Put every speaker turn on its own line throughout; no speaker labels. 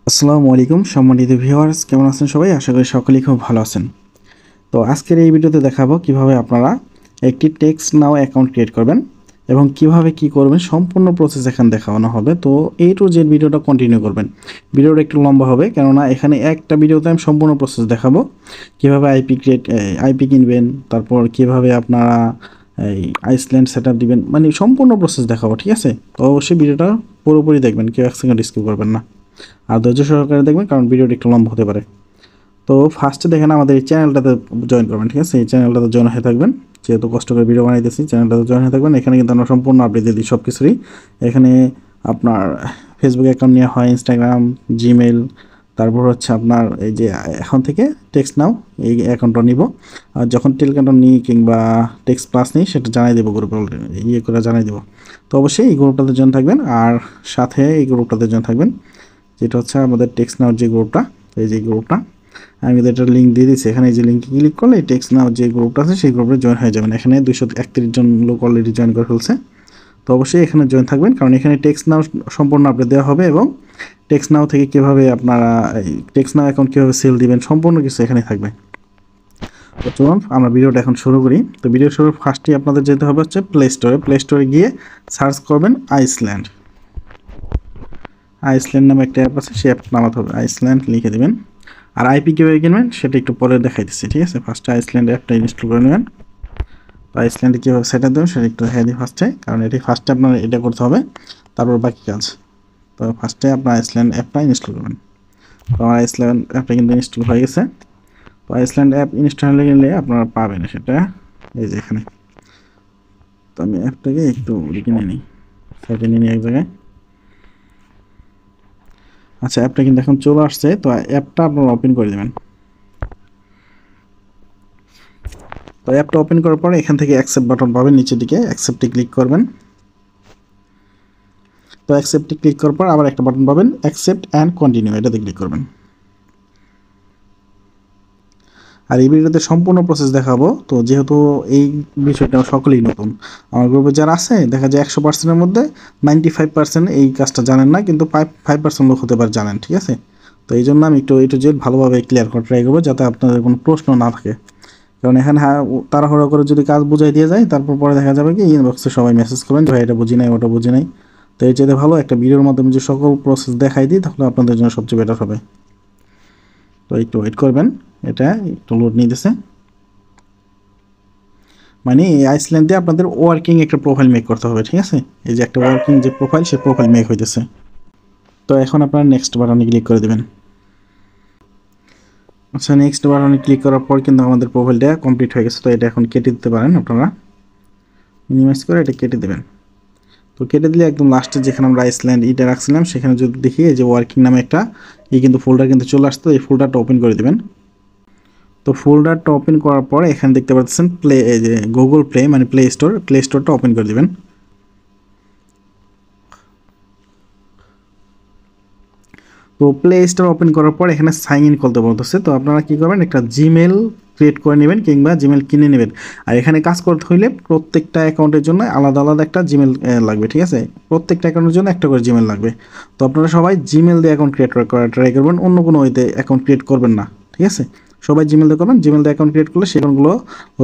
আসসালামু আলাইকুম সম্মানিত ভিউয়ার্স, কেমন আছেন সবাই? আশা করি সকলেই খুব ভালো আছেন। তো আজকের এই ভিডিওতে দেখাবো কিভাবে আপনারা একটি টেক্সট নাও অ্যাকাউন্ট ক্রিয়েট করবেন এবং কিভাবে কি করবেন সম্পূর্ণ প্রসেস এখানে দেখানো হবে। তো A to Z ভিডিওটা কন্টিনিউ করবেন। ভিডিওটা একটু লম্বা হবে, কেননা এখানে একটা ভিডিওতে আমি সম্পূর্ণ প্রসেস দেখাবো। কিভাবে আইপি কিনবেন, তারপর কিভাবে আপনারা এই আইসল্যান্ড সেটআপ দিবেন, মানে সম্পূর্ণ প্রসেস দেখাবো, ঠিক আছে? তো অবশ্যই ভিডিওটা পুরোপুরি দেখবেন, কেউ এক সেকেন্ড স্কিপ করবেন না। আর ধৈর্য সহকারে দেখবেন, কারণ ভিডিওটি একটু লম্বা হতে পারে। তো ফার্স্টে দেখেন আমাদের এই চ্যানেলটাতে জয়েন করবেন, ঠিক আছে? এই চ্যানেলটাতে জয়েন হয়ে থাকবেন, যেহেতু কষ্ট করে ভিডিও বানাইতেছি। চ্যানেলটাতে জয়েন হয়ে থাকবেন। এখানে কিন্তু আমরা সম্পূর্ণ আপডেট দিয়ে দিই সব কিছুরই। এখানে আপনার ফেসবুক অ্যাকাউন্ট নেওয়া হয়, ইনস্টাগ্রাম, জিমেল, তারপর হচ্ছে আপনার এই যে এখন থেকে টেক্সট নাও এই অ্যাকাউন্টটা নিব। আর যখন টেলিগ্রামটা নিই কিংবা টেক্সট প্লাস নিই সেটা জানাই দেবো, গ্রুপে করে জানাই দেবো। তো অবশ্যই এই গ্রুপটাতে জয়েন থাকবেন, আর সাথে এই গ্রুপটাতে জয়েন থাকবেন, যেটা হচ্ছে আমাদের টেক্সট নাওয়ার যে গ্রুপটা। এই যে গ্রুপটা আমি কিন্তু একটা লিঙ্ক দিয়ে দিচ্ছি। এখানে এই যে লিঙ্কে ক্লিক করলে এই টেক্সট নাওয়ার যে গ্রুপটা আছে সেই গ্রুপে জয়েন হয়ে যাবেন। এখানে 231 জন লোক অলরেডি জয়েন করে ফেলছে। তো অবশ্যই এখানে জয়েন থাকবেন, কারণ এখানে টেক্সট নাও সম্পূর্ণ আপডেট দেওয়া হবে এবং টেক্সট নাও থেকে কীভাবে আপনারা এই টেক্সট নাও অ্যাকাউন্ট কীভাবে সেল দিবেন সম্পূর্ণ কিছু এখানে থাকবে। তো চলুন আমরা ভিডিওটা এখন শুরু করি। তো ভিডিও শুরু ফার্স্টেই আপনাদের যেতে হবে হচ্ছে প্লে স্টোরে গিয়ে সার্চ করবেন আইসল্যান্ড। আইসল্যান্ড নামে একটা অ্যাপ আছে, সেই অ্যাপ নামাতে হবে। আইসল্যান্ড লিখে দেবেন। আর আইপি কীভাবে কিনবেন সেটা একটু পরে দেখাই দিচ্ছি, ঠিক আছে? ফার্স্টে আইসল্যান্ড অ্যাপটা ইনস্টল করে নেবেন। তো আইসল্যান্ডে কীভাবে সেট দেবেন সেটা একটু দেখাই দিই ফার্স্টে, কারণ এটি ফার্স্টে আপনার এটা করতে হবে, তারপর বাকি কাজ। তো ফার্স্টে আপনার আইসল্যান্ড অ্যাপটা ইনস্টল করবেন। তো আমার আইসল্যান্ড অ্যাপটা কিন্তু ইনস্টল হয়ে গেছে। তো আইসল্যান্ড অ্যাপ ইনস্টল হয়ে গেলে আপনারা পাবেন সেটা এই যে এখানে। তো আমি অ্যাপটাকে একটু কিনে নিই, সাইডে নিয়ে নিই এক জায়গায়। আচ্ছা, অ্যাপটা কিন্তু এখন চলে আসছে। তো অ্যাপটা আপনারা ওপেন করে দেবেন। তো অ্যাপটা ওপেন করার পরে এখান থেকে অ্যাকসেপ্ট বাটন পাবেন নিচের দিকে, অ্যাকসেপ্টে ক্লিক করবেন। তো অ্যাকসেপ্টে ক্লিক করার পর আবার একটা বাটন পাবেন, অ্যাকসেপ্ট অ্যান্ড কন্টিনিউ, এটাতে ক্লিক করবেন। আর এই ভিডিওতে সম্পূর্ণ প্রসেস দেখাবো। তো যেহেতু এই বিষয়টা সকলেই নতুন, আমার গ্রুপে যারা আছে দেখা যায় 100%-এর মধ্যে 95% এই কাজটা জানেন না, কিন্তু 5% লোক হতে পারে জানেন, ঠিক আছে? তো এই জন্য আমি একটু ভালোভাবে ক্লিয়ার করে ট্রাই করবো, যাতে আপনাদের কোনো প্রশ্ন না থাকে। কারণ এখানে তাড়াহুড়ো করে যদি কাজ বুঝাই দিয়ে যায়, তারপর পরে দেখা যাবে কি ইনবক্সে সবাই মেসেজ করবেন যে ভাই এটা বুঝি নাই, ওটা বুঝি নাই। তো এর চাইতে ভালো একটা ভিডিওর মাধ্যমে যে সকল প্রসেস দেখাই দিই, তাহলে আপনাদের জন্য সবচেয়ে বেটার হবে। তো একটু ওয়েট করবেন, এটা একটু লোড নিতেছে। মানে এই আইসল্যান্ডে আপনাদের ওয়ার্কিং একটা প্রোফাইল মেক করতে হবে, ঠিক আছে? এই যে একটা ওয়ার্কিং যে প্রোফাইল, সেই প্রোফাইল মেক হইতেছে। তো এখন আপনারা নেক্সট বাটনে ক্লিক করে দেবেন। আচ্ছা, নেক্সট বাটনে ক্লিক করার পর কিন্তু আমাদের প্রোফাইলটা কমপ্লিট হয়ে গেছে। তো এটা এখন কেটে দিতে পারেন আপনারা, মিনিমাইজ করে এটা কেটে দেবেন। তো কেটে দিলে একদম লাস্টে যেখানে আমরা আইসল্যান্ড ইটা রাখছিলাম, সেখানে যদি দেখি এই যে ওয়ার্কিং নামে একটা কিন্তু ফোল্ডার কিন্তু চলে আসতো, এই ফোল্ডারটা ওপেন করে দেবেন। তো ফোল্ডারটা ওপেন করার পরে এখানে দেখতে পাচ্ছেন এই যে গুগল প্লে, মানে প্লে স্টোরটা ওপেন করে দেবেন। তো প্লে স্টোর ওপেন করার পর এখানে সাইন ইন করতে বলতেছে। তো আপনারা কী করবেন, একটা জিমেল ক্রিয়েট করে নেবেন কিংবা জিমেল কিনে নেবেন। আর এখানে কাজ করতে হইলে প্রত্যেকটা অ্যাকাউন্টের জন্য আলাদা আলাদা একটা জিমেল লাগবে, ঠিক আছে? প্রত্যেকটা অ্যাকাউন্টের জন্য একটা করে জিমেল লাগবে। তো আপনারা সবাই জিমেল দিয়ে অ্যাকাউন্ট ক্রিয়েট করার ট্রাই করবেন, অন্য কোনো ওয়েতে অ্যাকাউন্ট ক্রিয়েট করবেন না, ঠিক আছে? সবাই জিমেল দিয়ে করবেন। জিমেল দিয়ে অ্যাকাউন্ট ক্রিয়েট করলে সেই অ্যাকাউন্টগুলো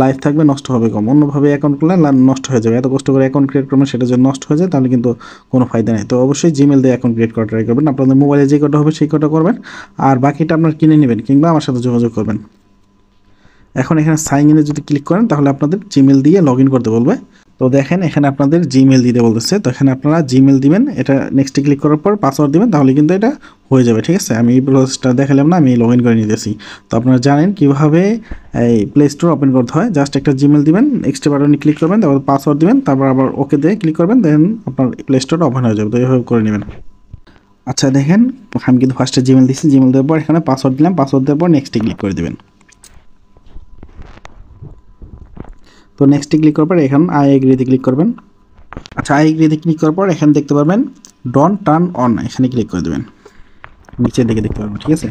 লাইভ থাকবে, নষ্ট হবে কম। অন্যভাবে অ্যাকাউন্ট করলে নষ্ট হয়ে যাবে। এত কষ্ট করে অ্যাকাউন্ট ক্রিয়েট করবেন, সেটা যদি নষ্ট হয়ে যায় তাহলে কিন্তু কোনো ফায়দা নেই। তো অবশ্যই জিমেল দিয়ে অ্যাকাউন্ট ক্রিয়েট করা ট্রাই করবেন। আপনাদের মোবাইলে যে কটা হবে সেই কটা করবেন, আর বাকিটা আপনার কিনে নেবেন কিংবা আমার সাথে যোগাযোগ করবেন। এখন এখানে সাইন ইনে যদি ক্লিক করেন তাহলে আপনাদের জিমেল দিয়ে লগ ইন করতে বলবে। তো দেখেন এখানে আপনাদের জিমেল দিতে বলতেছে। তো এখানে আপনারা জিমেল দিবেন, এটা নেক্সটে ক্লিক করার পর পাসওয়ার্ড দিবেন, তাহলে কিন্তু এটা হয়ে যাবে, ঠিক আছে? আমি এই প্রসেসটা দেখালাম না, আমি লগ ইন করে নিতেছি। তো আপনারা জানেন কীভাবে এই প্লে স্টোর ওপেন করতে হয়। জাস্ট একটা জিমেল দিবেন, নেক্সট বাটনে ক্লিক করবেন, তারপর পাসওয়ার্ড দিবেন, তারপর আবার ওকে দিয়ে ক্লিক করবেন, দেন আপনার প্লে স্টোরটা ওপেন হয়ে যাবে। তো এইভাবে করে নেবেন। আচ্ছা দেখেন, আমি কিন্তু ফার্স্টে জিমেল দিচ্ছি, জিমেল দেওয়ার পর এখানে পাসওয়ার্ড দিলাম, পাসওয়ার্ড দেওয়ার পর নেক্সটে ক্লিক করে দেবেন। তো নেক্সটে ক্লিক করার পর এখানে আই এগ্রিতে ক্লিক করবেন। আচ্ছা, আই এগ্রিতে ক্লিক করার পর এখানে দেখতে পারবেন ডন টার্ন অন, এখানে ক্লিক করে দেবেন। নিচের দিকে দেখতে পারবেন, ঠিক আছে?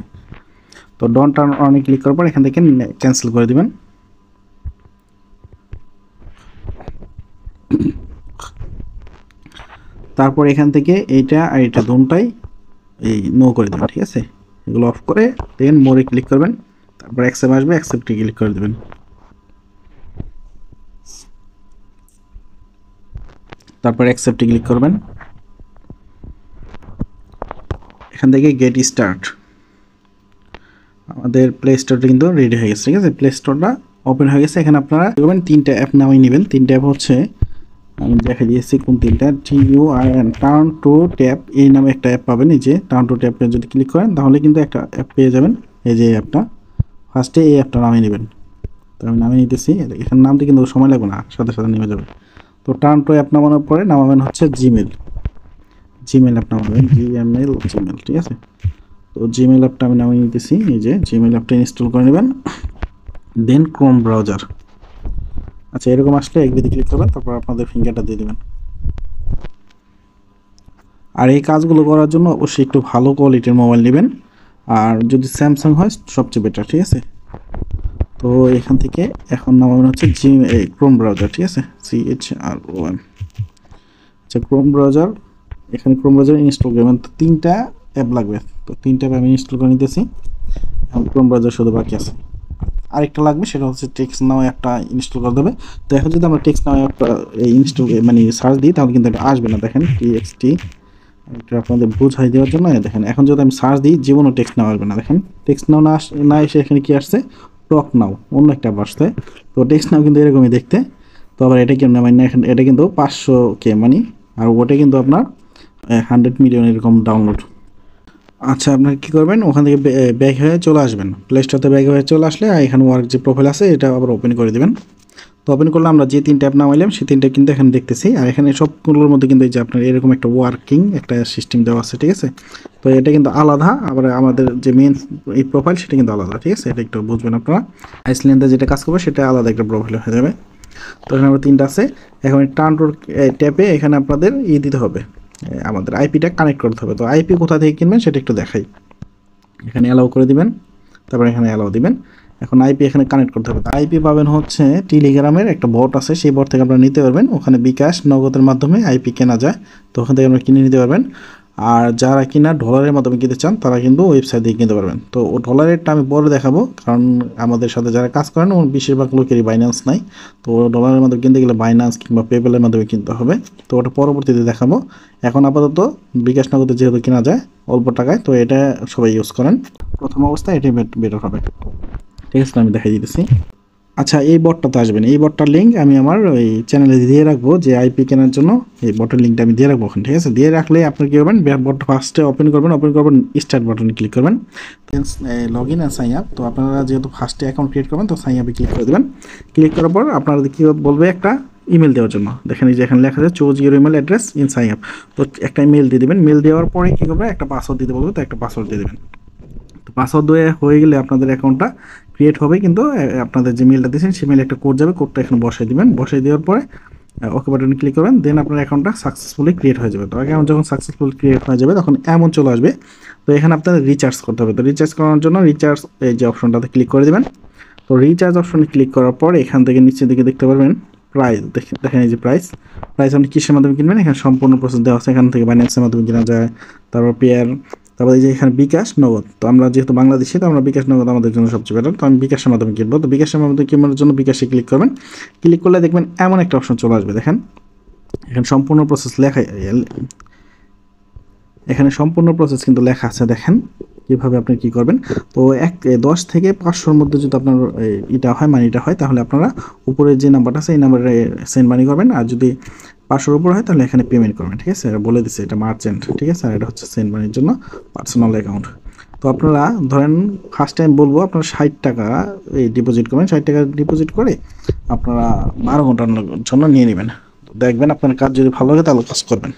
তো ডন টার্ন অনে ক্লিক করার পর এখান থেকে ক্যান্সেল করে দেবেন। তারপর এখান থেকে এইটা আর এটা দুটোটাই এই নো করে দেবেন, ঠিক আছে। এগুলো অফ করে দেন মোরে ক্লিক করবেন, তারপর অ্যাকসেপ্ট আসবে, অ্যাকসেপ্টে ক্লিক করে দেবেন। তারপর অ্যাকসেপ্টে ক্লিক করবেন। এখান থেকে গেট স্টার্ট, আমাদের প্লে স্টোরটা কিন্তু রেডি হয়ে গেছে, ঠিক আছে। প্লে স্টোরটা ওপেন হয়ে গেছে। এখানে আপনারা করবেন 3টা অ্যাপ নামিয়ে নেবেন। 3টা অ্যাপ হচ্ছে, আমি দেখা দিয়েছি কোন 3টা, TURN টার্ন টু ট্যাপ এই নামে একটা অ্যাপ পাবেন। এই যে টার্ন টু ট্যাপে যদি ক্লিক করেন তাহলে কিন্তু একটা অ্যাপ পেয়ে যাবেন। এই যে অ্যাপটা, ফার্স্টে এই অ্যাপটা নামিয়ে নেবেন। তো আমি নামিয়ে নিতেছি, এখানে নামতে কিন্তু সময় লাগবে না, সাথে সাথে নেমে যাবে। তো টার্ন টু অ্যাপ নামানোর পরে নামাবেন হচ্ছে জিমেল অ্যাপ নামাবেন, জিমেল, ঠিক আছে। তো জিমেল অ্যাপটা আমি নামিয়ে নিতেছি। এই যে জিমেল অ্যাপটা ইনস্টল করে নেবেন, দেন ক্রোম ব্রাউজার। আচ্ছা, এরকম আসলে এগ্রিতে ক্লিক করবেন, তারপর আপনাদের ফিঙ্গারটা দিয়ে দেবেন। আর এই কাজগুলো করার জন্য অবশ্যই একটু ভালো কোয়ালিটির মোবাইল নেবেন, আর যদি স্যামসাং হয় সবচেয়ে বেটার, ঠিক আছে। তো এখান থেকে এখন নামাবেন হচ্ছে ক্রোম ব্রাউজার, ঠিক আছে, CHROM। আচ্ছা, ক্রোম ব্রাউজার, এখানে ক্রোম ব্রাউজার ইনস্টল করবেন। তো 3টা অ্যাপ লাগবে, তো 3টা অ্যাপ আমি ইনস্টল করে নিতেছি। এখন ক্রোম ব্রাউজার শুধু বাকি আছে, আরেকটা লাগবে, সেটা হচ্ছে টেক্সট নাও অ্যাপটা ইনস্টল করতে হবে। তো এখন যদি আমরা টেক্সট নাও অ্যাপটা ইনস্টল মানে সার্চ দিই তাহলে কিন্তু এটা আসবে না। দেখেন TXT, এটা আপনাদের বোঝাই দেওয়ার জন্য দেখেন, এখন যদি আমি সার্চ দিই জীবনও টেক্সট নাও আসবে না। দেখেন টেক্সট নাও না এসে এখানে কি আসছে, টক নাও, অন্য একটা আসছে। তো টেক্সট নাও কিন্তু এরকমই দেখতে। তো আবার এটা কেমন মানে, এখন এটা কিন্তু 500K মানে, আর ওটা কিন্তু আপনার 100 মিলিয়ন এরকম ডাউনলোড। আচ্ছা, আপনারা কী করবেন, ওখান থেকে ব্যাক হয়ে চলে আসবেন, প্লে স্টোরতে ব্যাক হয়ে চলে আসলে এখানে ওয়ার্ক যে প্রোফাইল আছে এটা আবার ওপেন করে দেবেন। তো ওপেন করলে আমরা যে 3টা অ্যাপ নামাইলাম সেই 3টা কিন্তু এখানে দেখতেছি। আর এখানে সবগুলোর মধ্যে কিন্তু এই যে আপনার এরকম একটা ওয়ার্কিং একটা সিস্টেম দেওয়া আছে, ঠিক আছে। তো এটা কিন্তু আলাদা, আবার আমাদের যে মেন এই প্রোফাইল সেটা কিন্তু আলাদা, ঠিক আছে। এটা একটু বুঝবেন আপনারা, আইসল্যান্ডে যেটা কাজ করবে সেটা আলাদা একটা প্রোফাইল হয়ে যাবে। তো এখানে আমরা 3টা আছে। এখন টার্ন টু ট্যাপে এখানে আপনাদের দিতে হবে, আমাদের আইপিটা কানেক্ট করতে হবে। তো আইপি কোথা থেকে কিনবেন সেটা একটু দেখাই। এখানে অ্যালাউ করে দিবেন, তারপর এখানে অ্যালাউ দিবেন। এখন আইপি এখানে কানেক্ট করতে হবে। আইপি পাবেন হচ্ছে টেলিগ্রামের একটা বট আছে, সেই বট থেকে আপনারা নিতে পারবেন। ওখানে বিকাশ নগদের মাধ্যমে আইপি কেনা যায়, তো ওখান থেকে আপনারা কিনে নিতে পারবেন। আর যারা কিনা ডলারের মাধ্যমে কিনতে চান তারা কিন্তু ওয়েবসাইট দিয়ে কিনতে পারবেন। তো ডলারেরটা আমি পরে দেখাবো, কারণ আমাদের সাথে যারা কাজ করেন বেশিরভাগ লোকেরই বাইন্যান্স নাই। তো ডলারের মাধ্যমে কিনতে গেলে বাইন্যান্স কিংবা পেপ্যালের মাধ্যমে কিনতে হবে, তো ওটা পরবর্তীতে দেখাবো। এখন আপাতত বিকাশ নগদে যেহেতু কেনা যায় অল্প টাকায়, তো এটা সবাই ইউজ করেন। প্রথম অবস্থায় এটাই বেটার হবে, ঠিক আছে। আমি দেখাই দিতেছি। আচ্ছা, এই বটটাতে আসবেন, এই বটটার লিঙ্ক আমি আমার ওই চ্যানেলে দিয়ে রাখবো, যে আইপি কেনার জন্য এই বটের লিঙ্কটা আমি দিয়ে রাখবো ওখানে, ঠিক আছে। দিয়ে রাখলে আপনি কী করবেন, বটটা ফার্স্টে ওপেন করবেন স্টার্ট বাটনে ক্লিক করবেন, log in and sign up. তো আপনারা যেহেতু ফার্স্টে অ্যাকাউন্ট ক্রিয়েট করবেন তো সাইন আপে ক্লিক করে দেবেন। ক্লিক করার পর আপনারা কী বলবে, একটা ইমেল দেওয়ার জন্য, দেখেন এই যে এখানে লেখা আছে choose your email address in sign up. তো একটা ইমেল দিয়ে দেবেন, মেল দেওয়ার পরে কী করবে, একটা পাসওয়ার্ড দিতে বলবে, তো একটা পাসওয়ার্ড দিয়ে দেবেন। তো পাসওয়ার্ড হয়ে গেলে আপনাদের অ্যাকাউন্টটা ক্রিয়েট হবে, কিন্তু আপনাদের যে মেলটা দিয়েছেন সেই মেলে একটা কোড যাবে, কোডটা এখানে বসাই দিবেন। বসাই দেওয়ার পরে ওকে বাটনে ক্লিক করবেন, দেন আপনার অ্যাকাউন্টটা সাকসেসফুলি ক্রিয়েট হয়ে যাবে। তো অ্যাকাউন্ট যখন সাকসেসফুল ক্রিয়েট হয়ে যাবে তখন এমন চলে আসবে। তো এখানে আপনাদের রিচার্জ করতে হবে। তো রিচার্জ করার জন্য রিচার্জ এই যে অপশনটাতে ক্লিক করে দেবেন। তো রিচার্জ অপশনে ক্লিক করার পর এখান থেকে নিচের দিকে দেখতে পারবেন প্রাইস, দেখেন এই যে প্রাইস আপনি কিসের মাধ্যমে কিনবেন, এখানে সম্পূর্ণ প্রসেস দেওয়া আছে। এখান থেকে বাইন্যান্সের মাধ্যমে কেনা যায়, তারপর পেয়ার, তারপর এই যে এখানে বিকাশ নগদ। তো আমরা যেহেতু বাংলাদেশি, তো আমরা বিকাশ নগদ আমাদের জন্য সবচেয়ে বেটার। তো আমি বিকাশের মাধ্যমে কিনবো। তো বিকাশের মাধ্যমে কেনার জন্য বিকাশে ক্লিক করবেন। ক্লিক করলে দেখবেন এমন একটা অপশন চলে আসবে, দেখেন এখানে সম্পূর্ণ প্রসেস লেখা, এখানে সম্পূর্ণ প্রসেস কিন্তু লেখা আছে, দেখেন কীভাবে আপনি কী করবেন। তো 10 থেকে 500-র মধ্যে যদি আপনার এটা হয়, মানিটা হয়, তাহলে আপনারা উপরে যে নাম্বারটা আছে এই নাম্বারে সেন্ড মানি করবেন। আর যদি 500-র উপর হয় তাহলে এখানে পেমেন্ট করবেন, ঠিক আছে। এটা বলে দিচ্ছে, এটা মার্চেন্ট, ঠিক আছে। আর এটা হচ্ছে সেন্ড মানির জন্য পার্সোনাল অ্যাকাউন্ট। তো আপনারা ধরেন ফার্স্ট টাইম বলবো আপনারা 60 টাকা এই ডিপোজিট করবেন। 60 টাকা ডিপোজিট করে আপনারা 12 ঘন্টার জন্য নিয়ে নেবেন। তো দেখবেন আপনার কাজ যদি ভালো লাগে তাহলে কাজ করবেন।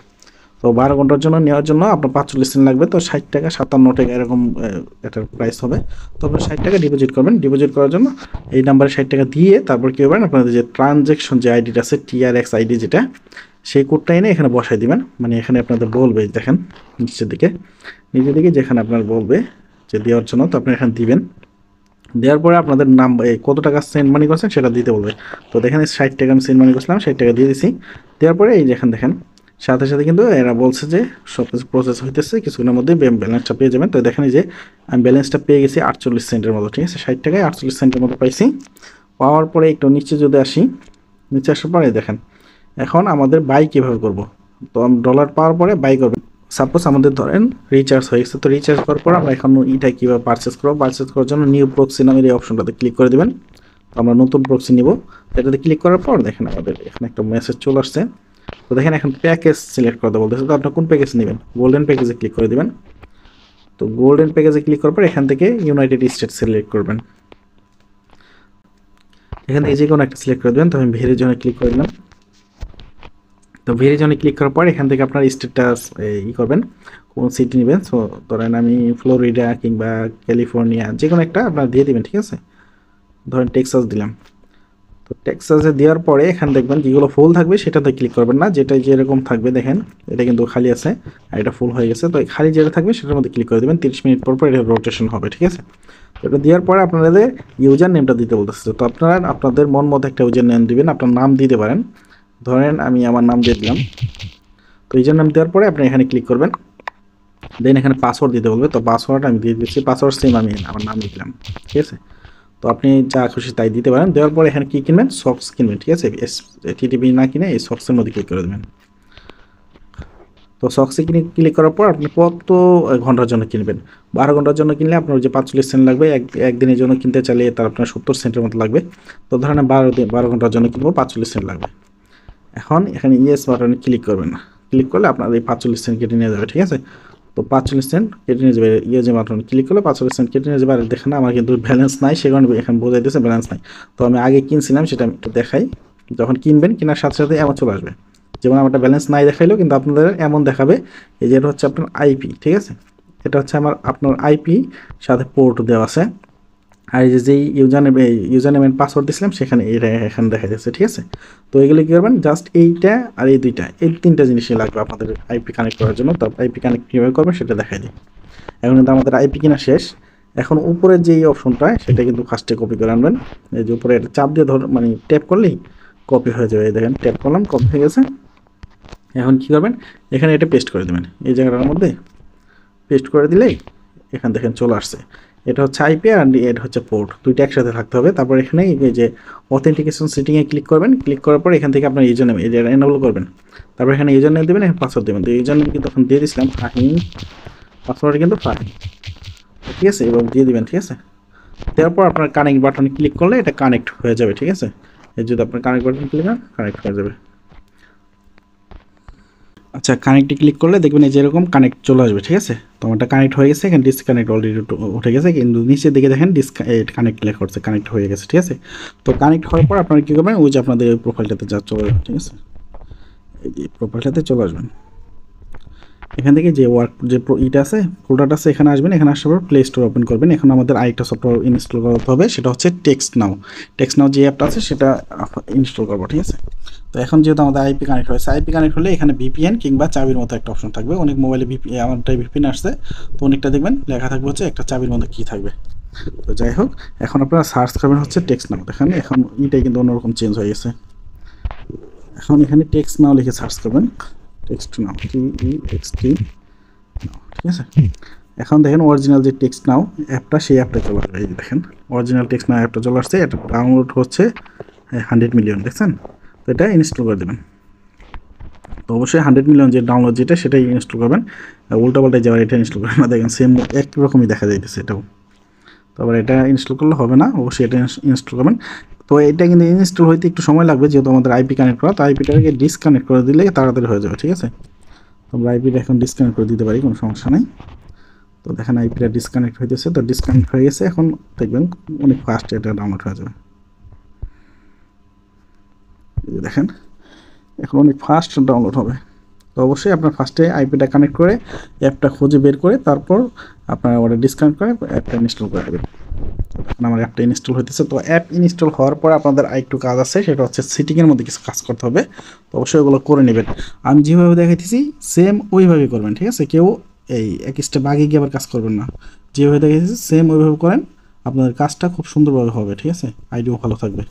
তো 12 ঘন্টার জন্য নেওয়ার জন্য আপনার 45 দিন লাগবে। তো 60 টাকা 57 টাকা এরকম এটার প্রাইস হবে। তো আপনার 60 টাকা ডিপোজিট করবেন। ডিপোজিট করার জন্য এই নাম্বারে 60 টাকা দিয়ে তারপর কী করবেন, আপনাদের যে ট্রানজ্যাকশন যে আইডিটা আছে TRX আইডি যেটা, সেই কোডটা এনে এখানে বসাই দিবেন। মানে এখানে আপনাদের বলবে, দেখেন নিচের দিকে যেখানে আপনার বলবে যে দেওয়ার জন্য, তো আপনি এখানে দিবেন। দেওয়ার পরে আপনাদের নাম কত টাকা সেন্ড মানি করছেন সেটা দিতে বলবে। তো দেখেন 60 টাকা আমি সেন্ড মানি করছিলাম, 60 টাকা দিয়ে দিছি। দেওয়ার পরে এই যেখানে দেখেন সাথে সাথে কিন্তু এরা বলছে যে সব কিছু প্রসেস হইতেছে, কিছুক্ষণের মধ্যে ব্যালেন্সটা পেয়ে যাবেন। তো দেখেন এই যে আমি ব্যালেন্সটা পেয়ে গেছি 48 সেন্টের মতো, ঠিক আছে, 60 টাকায় 48 সেন্টের মতো পাইছি। পাওয়ার পরে একটু নিচে যদি আসি, নিচে আসার পরে দেখেন এখন আমাদের বাই কীভাবে করব। তো আমি ডলার পাওয়ার পরে বাই করবেন। সাপোজ আমাদের ধরেন রিচার্জ হয়ে গেছে, তো রিচার্জ করার পর আমরা এখন এটা কীভাবে পারচেস করবো, পারচেস করার জন্য নিউ প্রক্সি নামের এই অপশনটাতে ক্লিক করে দেবেন। তো আমরা নতুন প্রক্সি নিব, এটাতে ক্লিক করার পর দেখেন আমাদের এখানে একটা মেসেজ চলে আসছে। তো দেখেন এখন প্যাকেজ সিলেক্ট করতে বলতেছে, তো আপনার কোন প্যাকেজ নেবেন, গোল্ডেন প্যাকেজে ক্লিক করে দেবেন। তো গোল্ডেন প্যাকেজে ক্লিক করার পর এখান থেকে ইউনাইটেড স্টেটস সিলেক্ট করবেন। এখান থেকে যে কোনো একটা সিলেক্ট করে দেবেন। তো আমি ভেরি জোনে ক্লিক করে দিলাম। তো ভেরি জোনে ক্লিক করার পর এখান থেকে আপনার স্টেটাস করবেন, কোন সিটি নেবেন। সো ধরেন আমি ফ্লোরিডা কিংবা ক্যালিফোর্নিয়া যে কোনো একটা আপনার দিয়ে দেবেন, ঠিক আছে। ধরেন টেক্সাস দিলাম। তো টেক্সাসে দেওয়ার পরে এখানে দেখবেন যেগুলো ফুল থাকবে সেটাতে ক্লিক করবেন না, যেটা যেরকম থাকবে দেখেন এটা কিন্তু খালি আছে আর এটা ফুল হয়ে গেছে। তো খালি যেটা থাকবে সেটার মধ্যে ক্লিক করে দেবেন, 30 মিনিট পর পর এটা রোটেশন হবে, ঠিক আছে। তো এটা দেওয়ার পরে আপনাদের ইউজার নেমটা দিতে বলতেছে। তো আপনারা আপনাদের মন মতো একটা ইউজার নেম দিবেন, আপনার নাম দিতে পারেন। ধরেন আমি আমার নাম দিয়ে দিলাম। তো ইউজার নাম দেওয়ার পরে আপনি এখানে ক্লিক করবেন, দেন এখানে পাসওয়ার্ড দিতে বলবে। তো পাসওয়ার্ড আমি দিয়ে দিচ্ছি, পাসওয়ার্ড সেম আমি আমার নাম দিলাম, ঠিক আছে। তো আপনি যা খুশি তাই দিতে পারেন। দেওয়ার পরে এখানে কী কিনবেন, সক্স কিনবেন, ঠিক আছে। টিটিপি না কিনে এই সক্সের মধ্যে ক্লিক করে দেবেন। তো সক্সে কিনে ক্লিক করার পর আপনি কত ঘন্টার জন্য কিনবেন, 12 ঘন্টার জন্য কিনলে আপনার যে 45 সেন্ট লাগবে, একদিনের জন্য কিনতে চাইলে তার আপনার 70 সেন্টের মতো লাগবে। তো ধরেন 12 ঘন্টার জন্য কিনবো, 45 সেন্ট লাগবে। এখন এখানে ইয়েস বাটনে ক্লিক করবেন, ক্লিক করলে আপনার এই 45 সেন্ট কেটে নিয়ে যাবে, ঠিক আছে। তো 45 সেন্ট কেটে নিয়ে যাবে, যে বাটনে ক্লিক করলে 45 সেন্ট কেটে নিয়ে যাবে। আর দেখেন আমার কিন্তু ব্যালেন্স নাই, সে কারণে এখানে বোঝাই দিয়েছে ব্যালেন্স নাই। তো আমি আগে কিনছিলাম সেটা আমি একটু দেখাই। যখন কিনবেন কেনার সাথে সাথে এমন চলে আসবে, যেমন আমারটা ব্যালেন্স নাই দেখাইলো কিন্তু আপনাদের এমন দেখাবে। এই যে এটা হচ্ছে আপনার আইপি, ঠিক আছে। এটা হচ্ছে আপনার আইপি সাথে পোর্ট দেওয়া আছে। আর এই যে যেই ইউজার নেম এন্ড পাসওয়ার্ড দিয়েছিলাম সেখানে এটা এখানে দেখা যাচ্ছে, ঠিক আছে। তো এগুলো কী করবেন, জাস্ট এইটা আর এই দুইটা, এই তিনটা জিনিসই লাগবে আপনাদের আইপি কানেক্ট করার জন্য। তো আইপি কানেক্ট কীভাবে করবেন সেটা দেখাই দিই। এখন কিন্তু আমাদের আইপি কিনা শেষ। এখন উপরের যেই অপশনটা সেটা কিন্তু ফার্স্টে কপি করে আনবেন। এই যে উপরে চাপ দিয়ে মানে ট্যাপ করলেই কপি হয়ে যাবে। এই দেখেন ট্যাপ করলাম, কপি হয়ে গেছে। এখন কী করবেন, এখানে এটা পেস্ট করে দেবেন, এই জায়গাটার মধ্যে পেস্ট করে দিলেই এখান দেখেন চলে আসছে। এটা হচ্ছে আইপি আর এটা হচ্ছে পোর্ট, দুইটা একসাথে থাকতে হবে। তারপর এখানে এই যে অথেন্টিকেশন সেটিংয়ে ক্লিক করবেন, ক্লিক করার পর এখান থেকে আপনার ইউজার নেম এই যে এনাবল করবেন। তারপর এখানে ইউজার নেম দেবেন, পাসওয়ার্ড দেবেন। তো ইউজার নেম কিন্তু তখন দিয়ে দিয়েছিলাম ফাহিম, পাসওয়ার্ড কিন্তু ফাহিম, ঠিক আছে, এবং দিয়ে দিবেন, ঠিক আছে। তারপর আপনার কানেক্ট বাটনে ক্লিক করলে এটা কানেক্ট হয়ে যাবে, ঠিক আছে। এই যদি আপনার কানেক্ট বাটন ক্লিক করেন কানেক্ট হয়ে যাবে। আচ্ছা, কানেক্টে ক্লিক করলে দেখবেন এই যেরকম কানেক্ট চলে আসবে, ঠিক আছে। তো আমারটা কানেক্ট হয়ে গেছে, এখানে ডিসকানেক্ট অলরেডি উঠে গেছে, কিন্তু নিচের দিকে দেখেন কানেক্ট লেখা হচ্ছে, কানেক্ট হয়ে গেছে, ঠিক আছে। তো কানেক্ট হওয়ার পর আপনারা কী করবেন, ওই যে আপনাদের ওই প্রোফাইলটাতে যা চলে যাবে, ঠিক আছে। এই যে প্রোফাইলটাতে চলে আসবেন, এখান থেকে যে ইটা আছে ফোল্ডারটা আছে এখানে আসবেন। এখানে আসার পর প্লে স্টোর ওপেন করবেন। এখন আমাদের আরেকটা সফটওয়্যার ইনস্টল করতে হবে, সেটা হচ্ছে টেক্সট নাও। টেক্সট নাও যে অ্যাপটা আছে সেটা ইনস্টল করবো, ঠিক আছে। তো এখন যেহেতু আমাদের আইপি কানেক্ট হয়েছে, আইপি কানেক্ট হলে এখানে ভিপিএন কিংবা চাবির মতো একটা অপশন থাকবে। অনেক মোবাইলে আমারটাই ভিপিএন আসছে, তো অনেকটা দেখবেন লেখা থাকবে হচ্ছে একটা চাবির মধ্যে কী থাকবে। তো যাই হোক, এখন আপনারা সার্চ করবেন হচ্ছে টেক্সট নাও। দেখেন এখন ইটাই কিন্তু অন্যরকম চেঞ্জ হয়ে গেছে। এখন এখানে টেক্সট নাও লিখে সার্চ করবেন, টেক্সট নাও, TEXT, ঠিক আছে। এখন দেখেন অরিজিনাল যে টেক্সট নাও অ্যাপটা, সেই অ্যাপটা চলে আসবে। এই যে দেখেন অরিজিনাল টেক্সট নাও অ্যাপটা চলে আসছে। এটা ডাউনলোড হচ্ছে 100 মিলিয়ন, দেখছেন। তো এটা ইনস্টল করে দেবেন। তো অবশ্যই 100 মিলিয়ন যে ডাউনলোড যেটা সেটাই ইনস্টল করবেন, উল্টাপাল্টায় যাওয়ার এটা ইনস্টল করবেন না। দেখেন সেম একরকমই দেখা যাইতেছে এটাও। তারপর এটা ইনস্টল করলে হবে না, অবশ্যই এটা ইনস্টল করবেন। তো এটা কিন্তু ইনস্টল হইতে একটু সময় লাগবে, যেহেতু আমাদের আইপি কানেক্ট করা। তো আইপিটাকে ডিসকানেক্ট করে দিলে তাড়াতাড়ি হয়ে যাবে, ঠিক আছে। তো আমরা আইপিটা এখন ডিসকানেক্ট করে দিতে পারি, কোনো সমস্যা নেই। তো দেখেন আইপিটা ডিসকানেক্ট হইতেছে, তো ডিসকানেক্ট হয়ে গেছে। এখন দেখবেন অনেক ফাস্ট এটা ডাউনলোড হয়ে যাবে। এই যে দেখেন এখন অনেক ফাস্ট ডাউনলোড হবে। তো অবশ্যই আপনার ফার্স্টে আইপিটা কানেক্ট করে অ্যাপটা খুঁজে বের করে তারপর আপনার ওটা ডিসকানেক্ট করে অ্যাপটা ইনস্টল করে দেবেন। এখন আমার অ্যাপটা ইনস্টল হইতেছে। তো অ্যাপ ইনস্টল হওয়ার পর আপনাদের আরেকটু কাজ আছে, সেটা হচ্ছে সেটিংয়ের মধ্যে কিছু কাজ করতে হবে। তো অবশ্যই ওগুলো করে নেবেন। আমি যেভাবে দেখাইতেছি সেম ওইভাবেই করবেন, ঠিক আছে। কেউ এই এক স্টেপ আগে গিয়ে আবার কাজ করবেন না, যেভাবে দেখাইতেছি সেম ওইভাবে করেন, আপনাদের কাজটা খুব সুন্দরভাবে হবে, ঠিক আছে। আইডিও ভালো থাকবে।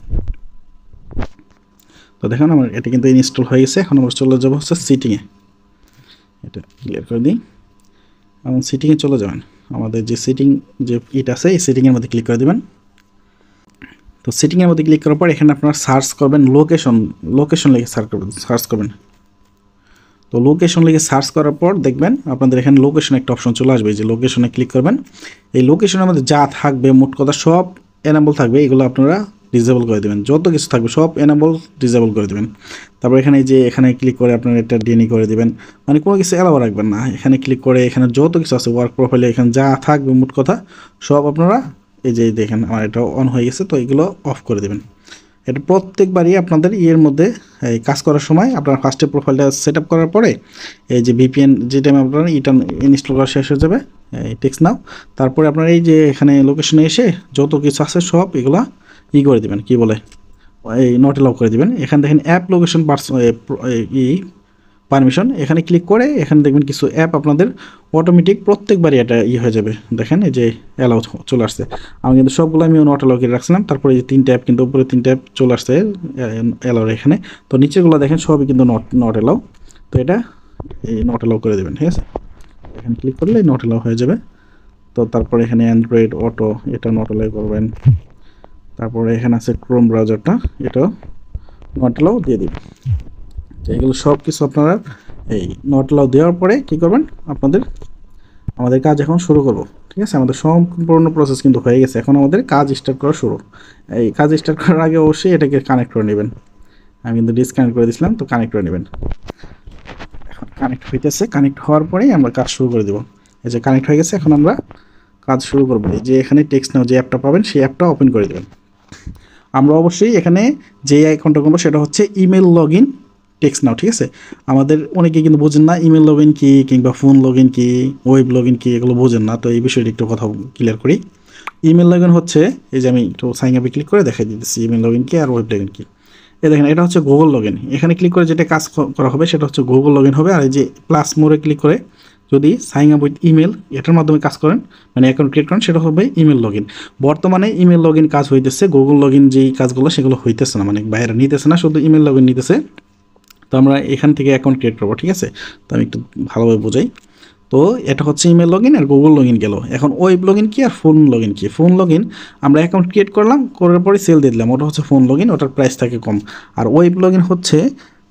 তো দেখেন আমার এটা কিন্তু ইনস্টল হয়ে গেছে। এখন আমরা চলে যাবো হচ্ছে সেটিংয়ে। এটা ক্লিয়ার করে দিই এবং সেটিংয়ে চলে যাবেন। আমাদের যে সেটিং যে এটা আছে এই সেটিংয়ের মধ্যে ক্লিক করে দেবেন। তো সেটিংয়ের মধ্যে ক্লিক করার পর এখানে আপনারা সার্চ করবেন লোকেশন লিখে সার্চ করবেন। তো লোকেশন লিখে সার্চ করার পর দেখবেন আপনাদের এখানে লোকেশন একটা অপশন চলে আসবে, যে লোকেশনে ক্লিক করবেন। এই লোকেশনের মধ্যে যা থাকবে মোট কথা সব এনাবল থাকবে, এগুলো আপনারা ডিসেবল করে দেবেন। যত কিছু থাকবে সব এনাবল ডিসেবল করে দেবেন। তারপর এখানে ক্লিক করে আপনারা এটা ডিএনই করে দেবেন, মানে কোনো কিছু অ্যালাউ রাখবেন না। এখানে ক্লিক করে এখানে যত কিছু আছে ওয়ার্ক প্রোফাইলে এখানে যা থাকবে মোট কথা সব আপনারা এই যে দেখেন আমার এটা অন হয়ে গেছে, তো এগুলো অফ করে দেবেন। এটা প্রত্যেকবারই আপনাদের মধ্যে এই কাজ করার সময় আপনার ফার্স্টে প্রোফাইলটা সেট আপ করার পরে এই যে ভিপিএন যে টাইমে আপনার এটা ইনস্টল করা শেষ হয়ে যাবে এই টেক্সট নাও, তারপরে আপনার এই যে এখানে লোকেশনে এসে যত কিছু আছে সব এগুলা করে দেবেন, কি বলে এই নট অ্যালাউ করে দেবেন। এখানে দেখেন অ্যাপ লোকেশন পারমিশন, এখানে ক্লিক করে এখানে দেখবেন কিছু অ্যাপ আপনাদের অটোমেটিক প্রত্যেকবারই এটা হয়ে যাবে। দেখেন এই যে অ্যালাউ চলে আসছে, আমি কিন্তু সবগুলো আমি নট অ্যালাউ করে রাখছিলাম। তারপরে এই 3টা অ্যাপ কিন্তু উপরে 3টা অ্যাপ চলে আসছে অ্যালাউ এখানে, তো নিচেগুলো দেখেন সবই কিন্তু নট অ্যালাউ। তো এটা এই নট অ্যালাউ করে দেবেন, ঠিক আছে। এখানে ক্লিক করলে নট অ্যালাউ হয়ে যাবে। তো তারপরে এখানে অ্যান্ড্রয়েড অটো এটা নট অ্যালাউ করবেন। তারপরে এখানে আছে ক্রোম ব্রাউজারটা, এটাও নট অ্যালাউ দিয়ে দিবেন। এগুলো সব কিছু আপনারা এই নট অ্যালাউ দেওয়ার পরে কী করবেন, আমাদের কাজ এখন শুরু করব, ঠিক আছে। আমাদের সম্পূর্ণ প্রসেস কিন্তু হয়ে গেছে, এখন আমাদের কাজ স্টার্ট করা শুরু। এই কাজ স্টার্ট করার আগে অবশ্যই এটাকে কানেক্ট করে নেবেন। আমি কিন্তু ডিসকানেক্ট করে দিয়েছিলাম, তো কানেক্ট করে নেবেন। এখন কানেক্ট হইতেছে, কানেক্ট হওয়ার পরেই আমরা কাজ শুরু করে দেব। এই যে কানেক্ট হয়ে গেছে, এখন আমরা কাজ শুরু করবো। এই যে এখানে টেক্সট নাও যে অ্যাপটা পাবেন সেই অ্যাপটা ওপেন করে দেবেন। আমরা অবশ্যই এখানে যে অ্যাকাউন্টটা করবো সেটা হচ্ছে ইমেল লগ ইন টেক্সট নাও, ঠিক আছে। আমাদের অনেকে কিন্তু বোঝেন না ইমেল লগ ইন কী কিংবা ফোন লগ ইন কী ওয়েব লগ ইন কী, এগুলো বোঝেন না। তো এই বিষয়টি একটু কথা ক্লিয়ার করি। ইমেল লগ ইন হচ্ছে এই যে আমি একটু সাইন আপে ক্লিক করে দেখাই দিতেছি ইমেল লগ ইন কী আর ওয়েব লগ ইন কী। এই দেখেন এটা হচ্ছে গুগল লগ ইন, এখানে ক্লিক করে যেটা কাজ করা হবে সেটা হচ্ছে গুগল লগ ইন হবে। আর এই যে প্লাস মোড়ে ক্লিক করে যদি সাইন আপ উইথ ইমেল এটার মাধ্যমে কাজ করেন, মানে অ্যাকাউন্ট ক্রিয়েট করেন, সেটা হবে ইমেল লগ ইন। বর্তমানে ইমেল লগ ইন কাজ হইতেছে, গুগল লগ ইন যেই কাজগুলো সেগুলো হইতেছে না, মানে বাইরে নিতেছে না, শুধু ইমেল লগ ইন নিতেছে। তো আমরা এখান থেকে অ্যাকাউন্ট ক্রিয়েট করবো, ঠিক আছে। তো আমি একটু ভালোভাবে বোঝাই। তো এটা হচ্ছে ইমেল লগ ইন আর গুগল লগ ইন গেল। এখন ওয়েব লগ ইন কি আর ফোন লগ ইন কি। ফোন লগ ইন আমরা অ্যাকাউন্ট ক্রিয়েট করলাম, করার পরে সেল দিয়ে দিলাম, ওটা হচ্ছে ফোন লগ ইন, ওটার প্রাইস থাকে কম। আর ওয়েব লগ ইন হচ্ছে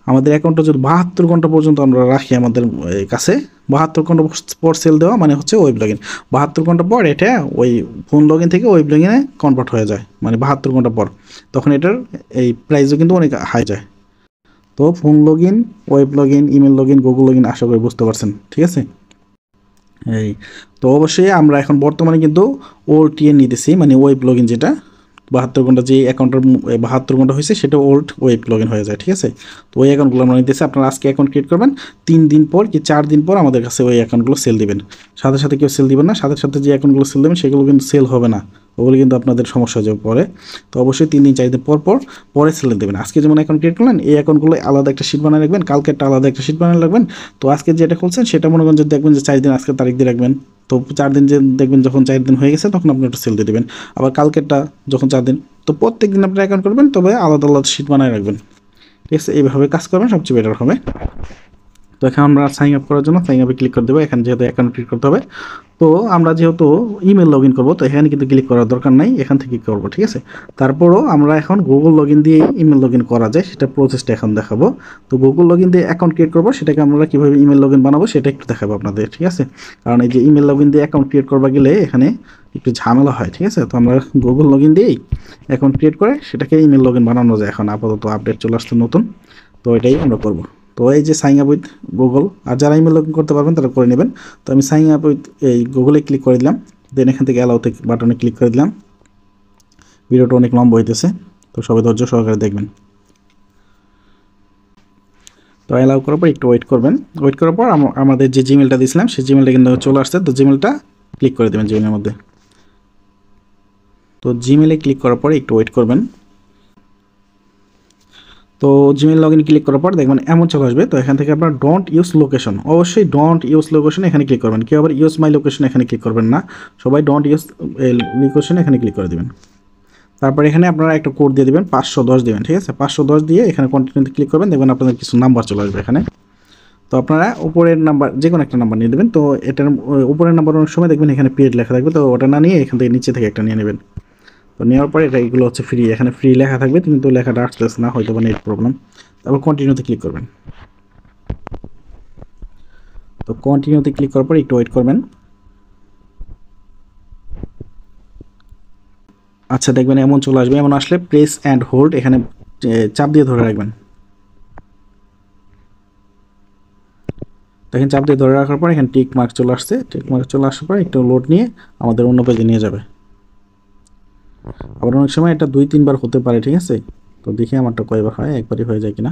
আমাদের অ্যাকাউন্টটা যদি 72 ঘন্টা পর্যন্ত আমরা রাখি আমাদের কাছে, 72 ঘন্টা পর সেল দেওয়া মানে হচ্ছে ওয়েব লগ ইন। 72 ঘন্টা পর এটা ওই ফোন লগ ইন থেকে ওয়েব লগ ইনে কনভার্ট হয়ে যায়, মানে 72 ঘন্টা পর, তখন এটার এই প্রাইসও কিন্তু অনেক হাই যায়। তো phone log in, web log in, email log in, Google log in আশা করি বুঝতে পারছেন, ঠিক আছে। এই তো অবশ্যই আমরা এখন বর্তমানে কিন্তু ওটিএন নিতেছি, মানে ওয়েব লগ ইন, যেটা 72 ঘন্টা যে অ্যাকাউন্টের 72 ঘন্টা হয়েছে সেটা ওল্ড ওয়েব লগ ইন হয়ে যায়, ঠিক আছে। তো ওই অ্যাকাউন্টগুলো আমরা নিতেছি। আপনারা আজকে অ্যাকাউন্ট ক্রিয়েট করবেন, 3 দিন পর কি 4 দিন পর আমাদের কাছে ওই অ্যাকাউন্টগুলো সেল দিবেন। সাথে সাথে কেউ সেল দিবেন না, সাথে সাথে যে অ্যাকাউন্টগুলো সেল দেবেন সেগুলো কিন্তু সেল হবে না, ওগুলো কিন্তু আপনাদের সমস্যা হয়ে যাবে পরে। তো অবশ্যই 3 দিন 4 দিন পরে সেল দেবেন। আজকে যেমন অ্যাকাউন্ট ক্রিয়েট করলেন, এই অ্যাকাউন্টগুলো আলাদা একটা শিট বানিয়ে রাখবেন, কালকে একটা আলাদা একটা শিট বানিয়ে রাখবেন। তো আজকে যেটা খুলছেন সেটা মনে করেন যদি দেখবেন যে 4 দিন আজকে তারিখ দিয়ে রাখবেন, তো 4 দিন যে দেখবেন যখন 4 দিন হয়ে গেছে তখন আপনি একটা সেল দিয়ে দেবেন। আবার কালকেরটা যখন 4 দিন, তো প্রত্যেক দিন আপনি অ্যাকাউন্ট করবেন, তবে আলাদা আলাদা শিট বানিয়ে রাখবেন, ঠিক আছে। এইভাবে কাজ করবেন, সবচেয়ে বেটার হবে। তো এখানে আমরা সাইন আপ করার জন্য সাইন আপে ক্লিক করে দেবো। এখানে যেহেতু অ্যাকাউন্ট ক্রিয়েট করতে হবে, তো আমরা যেহেতু ইমেল লগ ইন করবো, তো এখানে কিন্তু ক্লিক করার দরকার নাই, এখান থেকে করবো, ঠিক আছে। তারপরও আমরা এখন গুগল লগ ইন দিয়ে ইমেল লগ ইন করা যায় সেটা প্রসেসটা এখন দেখাবো। তো গুগল লগ ইন দিয়ে অ্যাকাউন্ট ক্রিয়েট করবো, সেটাকে আমরা কীভাবে ইমেল লগ ইন বানাবো সেটা একটু দেখাবো আপনাদের, ঠিক আছে। কারণ এই যে ইমেল লগ ইন দিয়ে অ্যাকাউন্ট ক্রিয়েট করবা গেলে এখানে একটু ঝামেলা হয়, ঠিক আছে। তো আমরা গুগল লগ ইন দিয়েই অ্যাকাউন্ট ক্রিয়েট করে সেটাকে ইমেল লগ ইন বানানো যায়। এখন আপাতত আপডেট চলে আসছে নতুন, তো এটাই আমরা করবো। তো এই যে সাইন আপ উইথ গুগল, আর যারা ইমেল লগ ইন করতে পারবেন তারা করে নেবেন। তো আমি সাইন আপ উইথ এই গুগলে ক্লিক করে দিলাম, দেন এখান থেকে অ্যালাউ বাটনে ক্লিক করে দিলাম। ভিডিওটা অনেক লম্বা হইতেছে, তো সবাই ধৈর্য সহকারে দেখবেন। তো অ্যালাউ করার পর একটু ওয়েট করবেন, ওয়েট করার পর আমাদের যে জিমেলটা দিয়েছিলাম সেই জিমেলটা কিন্তু চলে আসছে। তো জিমেলটা ক্লিক করে দেবেন জিমেলের মধ্যে। তো জিমেলে ক্লিক করার পরে একটু ওয়েট করবেন। তো জিমেল লগ ইন ক্লিক করার পর দেখবেন এমন চলে আসবে। তো এখান থেকে আপনার ডোন্ট ইউজ লোকেশন, অবশ্যই ডোন্ট ইউজ লোকেশন এখানে ক্লিক করবেন। কেউ আবার ইউজ মাই লোকেশন এখানে ক্লিক করবেন না, সবাই ডোন্ট ইউজ লোকেশন এখানে ক্লিক করে দেবেন। তারপর এখানে আপনারা একটা কোড দিয়ে দেবেন, 510 দেবেন, ঠিক আছে। 510 দিয়ে এখানে কন্টিনিউতে ক্লিক করবেন, দেখবেন আপনাদের কিছু নাম্বার চলে আসবে এখানে। তো আপনারা উপরের নাম্বার যে কোনো একটা নাম্বার নিয়ে দেবেন। তো এটার উপরের নাম্বার অনেক সময় দেখবেন এখানে পিরিয়ড লেখা থাকবে, তো ওটা না নিয়ে এখান থেকে নিচে থেকে একটা নিয়ে নেবেন। তো নেওয়ার পরে এটা এগুলো হচ্ছে ফ্রি, এখানে ফ্রি লেখা থাকবে কিন্তু লেখাটা আসতেছে না, হয়তো বা নেট প্রবলেম। তারপর কন্টিনিউতে ক্লিক করবেন। তো কন্টিনিউতে ক্লিক করার পর একটু ওয়েট করবেন। আচ্ছা, দেখবেন এমন চলে আসবে। এমন আসলে প্রেস অ্যান্ড হোল্ড এখানে চাপ দিয়ে ধরে রাখবেন। দেখেন চাপ দিয়ে ধরে রাখার পর এখানে টিক মার্ক চলে আসছে। টিক মার্ক চলে আসার পর একটু লোড নিয়ে আমাদের অন্য পেজে নিয়ে যাবে। আবার অনেক সময় এটা 2-3 বার হতে পারে, ঠিক আছে। তো দেখি আমারটা কয়বার হয়, একবারই হয়ে যায় কিনা।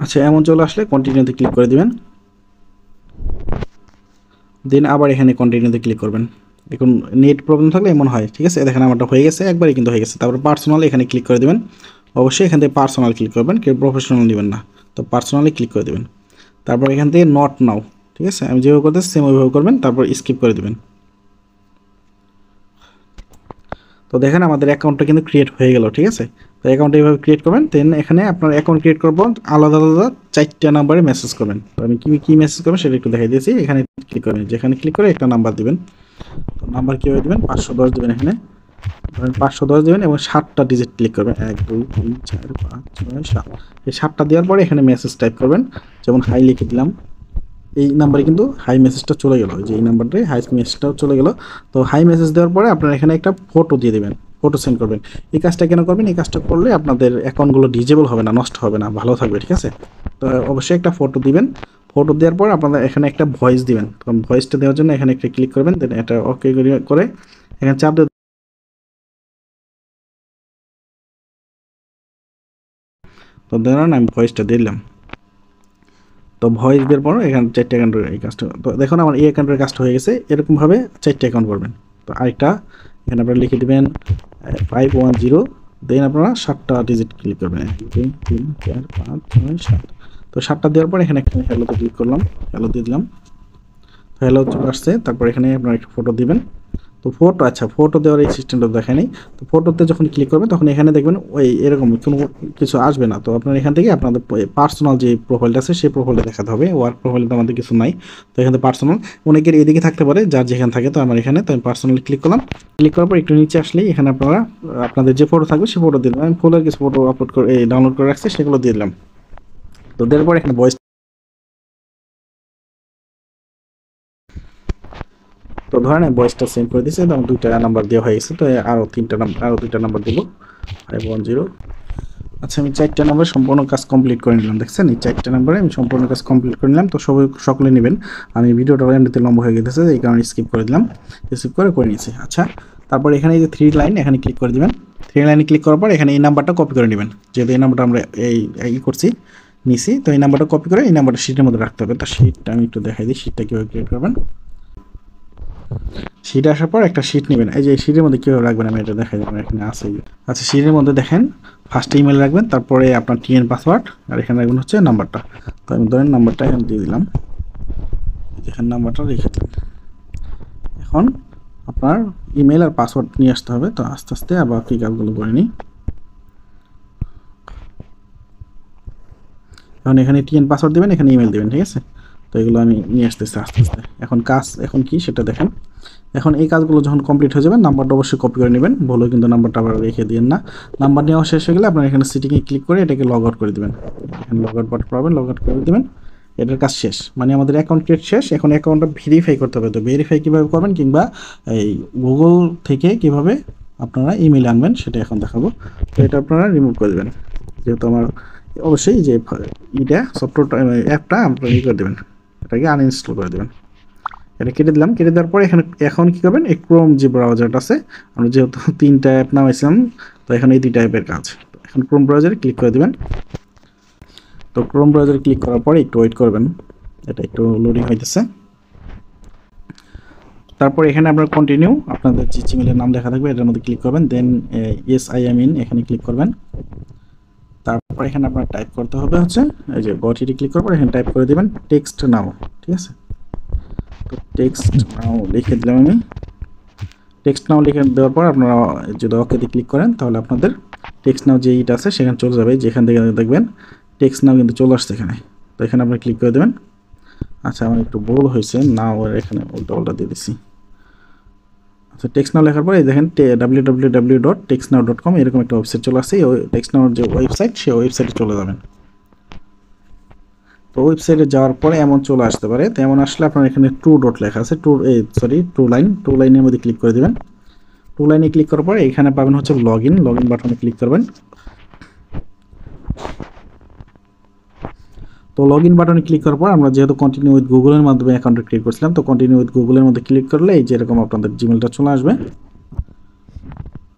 আচ্ছা, এমন চলে আসলে কন্টিনিউতে ক্লিক করে দিবেন। দেন আবার এখানে কন্টিনিউতে ক্লিক করবেন। এখন নেট প্রবলেম থাকলে এমন হয়, ঠিক আছে। দেখেন আমারটা হয়ে গেছে, একবারই কিন্তু হয়ে গেছে। তারপর পার্সোনাল এখানে ক্লিক করে দেবেন। অবশ্যই এখান থেকে পার্সোনাল ক্লিক করবেন, কেউ প্রফেশনাল নেবেন না। তো পার্সোনালি ক্লিক করে দেবেন। তারপর এখান থেকে নট নাও, ঠিক আছে, আমি যেভাবে করতেছি সেম ওইভাবে করবেন। তারপর স্কিপ করে দেবেন। তো দেখেন আমাদের অ্যাকাউন্টটা কিন্তু ক্রিয়েট হয়ে গেল, ঠিক আছে। তো অ্যাকাউন্টটা এইভাবে ক্রিয়েট করবেন। দেন এখানে আপনার অ্যাকাউন্ট ক্রিয়েট করবো আলাদা আলাদা 4টা নাম্বারে মেসেজ করবেন। তো আমি কী মেসেজ করবেন সেটা একটু দেখাই দিয়েছি। এখানে ক্লিক করবেন, যেখানে ক্লিক করে একটা নাম্বার দিবেন। তো নাম্বার কীভাবে দেবেন, 510 দেবেন। এখানে ধরেন 510 দেবেন এবং 7টা ডিজিট ক্লিক করবেন, 1 2 3 4 5 6 7। এই 7টা দেওয়ার পরে এখানে মেসেজ টাইপ করবেন। যেমন হাই লিখে দিলাম। এই নাম্বারে কিন্তু হাই মেসেজটা চলে গেল, যে এই নাম্বারটায় হাই মেসেজটাও চলে গেল। তো হাই মেসেজ দেওয়ার পরে আপনারা এখানে একটা ফটো দিয়ে দেবেন, ফটো সেন্ড করবেন। এই কাজটা কেন করবেন, এই কাজটা করলে আপনাদের অ্যাকাউন্টগুলো ডিজেবল হবে না, নষ্ট হবে না, ভালো থাকবে, ঠিক আছে। তো অবশ্যই একটা ফটো দিবেন। ফটো দেওয়ার পর আপনাদের এখানে একটা ভয়েস দিবেন। তো ভয়েসটা দেওয়ার জন্য এখানে একটা ক্লিক করবেন। দেন এটা ওকে করে এখানে চাপ দিয়ে, তো ধরেন আমি ভয়েসটা দিলাম। তো ভয়েস দেওয়ার পর এখানে 4টা অ্যাকাউন্টের এই কাজটা, তো দেখুন আমার এই অ্যাকাউন্টের কাজটা হয়ে গেছে। এরকমভাবে 4টা অ্যাকাউন্ট করবেন। তো আরেকটা এখানে আপনারা লিখে দেবেন 510। দেন আপনারা 7টা ডিজিট ক্লিক করবেন, 1 2 3 4 5 6 7। তো 7টা দেওয়ার পর এখানে একটা হ্যালোতে ক্লিক করলাম, হ্যালো দিয়ে দিলাম। তো হ্যালো চলে আসছে। তারপর এখানে আপনারা একটা ফটো দিবেন। তো ফটো, আচ্ছা ফটো দেওয়ার এই সিস্টেমটা দেখায় নাই। তো ফটোতে যখন ক্লিক করবেন তখন এখানে দেখবেন ওই এরকম কোনো কিছু আসবে না। তো আপনার এখান থেকে আপনাদের পার্সোনাল যে প্রোফাইলটা আছে সেই প্রোফাইলটা দেখাতে হবে। ওয়ার্ক প্রোফাইলে তো আমাদের কিছু নাই। তো এখানে পার্সোনাল অনেকের এদিকে থাকতে পারে, যার যেখানে থাকে। তো আমার এখানে, তো আমি পার্সোনালি ক্লিক করলাম। ক্লিক করার পর একটু নিচে আসলেই এখানে আপনারা আপনাদের যে ফটো থাকবে সেই ফটো দিয়ে দেবেন। আমি ফুলের কিছু ফটো আপলোড করে ডাউনলোড করে রাখছি, সেগুলো দিয়ে দিলাম। তো দেওয়ার পর এখানে ভয়েস, তো ধরেন ভয়েসটা সেন্ড করে দিয়েছে। তো 2টা নাম্বার দেওয়া হয়ে গেছে। তো আরও 2টা নাম্বার দেবো, 510। আচ্ছা, আমি 4টা নাম্বার সম্পূর্ণ কাজ কমপ্লিট করে নিলাম। দেখছেন এই 4টা নাম্বারে আমি সম্পূর্ণ কাজ কমপ্লিট করে নিলাম। তো সকলে নেবেন। আমি ভিডিওটা এন্ডতে লম্বা হয়ে গেছে, এই কারণে স্কিপ করে দিলাম। স্কিপ করে নিয়েছি। আচ্ছা, তারপর এখানে এই যে 3 লাইন এখানে ক্লিক করে দিবেন। 3 লাইনে ক্লিক করার পর এখানে এই নাম্বারটা কপি করে নেবেন। যেহেতু এই নাম্বারটা আমরা এই করছি নিছি, তো এই নাম্বারটা কপি করে এই নাম্বারটা শিটের মধ্যে রাখতে হবে। তো শিটটা আমি একটু দেখাই দিই, শিটটা কীভাবে ক্রিয়েট করবেন। শিট আসার পর একটা শিট নেবেন। এই যে শিটের মধ্যে কীভাবে রাখবেন আমি এটা দেখাই দেবো, এখানে আছে। আচ্ছা, শিটের মধ্যে দেখেন ফার্স্টে ইমেল রাখবেন, তারপরে আপনার টিএন পাসওয়ার্ড, আর এখানে রাখবেন হচ্ছে নাম্বারটা। তো আমি ধরেন নাম্বারটা এখানে দিয়ে দিলাম, এখানে নাম্বারটা রেখে দিলাম। এখন আপনার ইমেল আর পাসওয়ার্ড নিয়ে আসতে হবে। তো আস্তে আস্তে আবার কি কাজগুলো করে নিই। এখন এখানে টিএন পাসওয়ার্ড দেবেন, এখানে ইমেল দেবেন, ঠিক আছে। তো এগুলো আমি নিয়ে আসতেছি আস্তে আস্তে। এখন কি সেটা দেখেন। এখন এই কাজগুলো যখন কমপ্লিট হয়ে যাবে, নাম্বারটা অবশ্যই কপি করে নেবেন, ভুলেও কিন্তু নাম্বারটা আবার রেখে দিন না। নাম্বার নেওয়া শেষ হয়ে গেলে আপনার এখানে সিটিংয়ে ক্লিক করে এটাকে লগ আউট করে দেবেন। এখানে লগ আউট বাটন পাবেন, লগ আউট করে দেবেন। এটার কাজ শেষ, মানে আমাদের অ্যাকাউন্ট ক্রিয়েট শেষ। এখন অ্যাকাউন্টটা ভেরিফাই করতে হবে। তো ভেরিফাই কীভাবে করবেন কিংবা এই গুগল থেকে কীভাবে আপনারা ইমেল আনবেন সেটা এখন দেখাবো। তো এটা আপনারা রিমুভ করে দেবেন। যেহেতু আমার অবশ্যই যে সফটওয়্যারটা অ্যাপটা আপনারা করে দেবেন, এটাকে আনইনস্টল করে দেবেন। এটা কেটে দিলাম। কেটে দেওয়ার পরে এখন কী করবেন, এই ক্রোম যে ব্রাউজারটা আছে, আমরা যেহেতু 3টা অ্যাপ নামাইছিলাম, তো এখন এই 2টা অ্যাপের কাজ। তো এখন ক্রোম ব্রাউজারে ক্লিক করে দেবেন। তো ক্রোম ব্রাউজারে ক্লিক করার পরে একটু ওয়েট করবেন, এটা একটু লোডিং হইতেছে। তারপর এখানে আপনার কন্টিনিউ, আপনাদের যে জিমেলের নাম দেখা থাকবে এটার মধ্যে ক্লিক করবেন। দেন ইয়েস আই এম ইন এখানে ক্লিক করবেন। তারপর এখানে আপনার টাইপ করতে হবে হচ্ছে এই যে গটিটি ক্লিক করার পর এখানে টাইপ করে দেবেন টেক্সট নাও, ঠিক আছে। তো টেক্সট নাও লিখে দিলাম আমি। টেক্সট নাও লিখে দেওয়ার পর আপনারা যদি ওকেতে ক্লিক করেন তাহলে আপনাদের টেক্সট নাও যে ইটা আছে সেখানে চলে যাবে, যেখান থেকে দেখবেন টেক্সট নাও কিন্তু চলে আসছে এখানে। তো এখানে আপনি ক্লিক করে দেবেন। আচ্ছা আমার একটু ভুল হয়েছে, নাও এখানে উল্টা দিয়ে দিচ্ছি। আচ্ছা টেক্সট নাও লেখার পরে দেখেন www.textnow.com এরকম একটা ওয়েবসাইট চলে আসছে। ওই টেক্সট নাওর যে ওয়েবসাইট সেই ওয়েবসাইটে চলে যাবেন। তো ওয়েবসাইটে যাওয়ার পরে এমন চলে আসতে পারে, তো এমন আসলে আপনার এখানে টু ডট লেখা আছে, টু লাইনের মধ্যে ক্লিক করে দেবেন। টু লাইনে ক্লিক করার পরে এখানে পাবেন হচ্ছে লগ ইন বাটনে ক্লিক করবেন। তো লগ ইন বাটনে ক্লিক করার পর আমরা যেহেতু কন্টিনিউ উইথ গুগলের মাধ্যমে অ্যাকাউন্ট ক্রিয়েট করছিলাম, তো কন্টিনিউ উইথ গুগলের মধ্যে ক্লিক করলে এই যেরকম আপনাদের জিমেলটা চলে আসবে।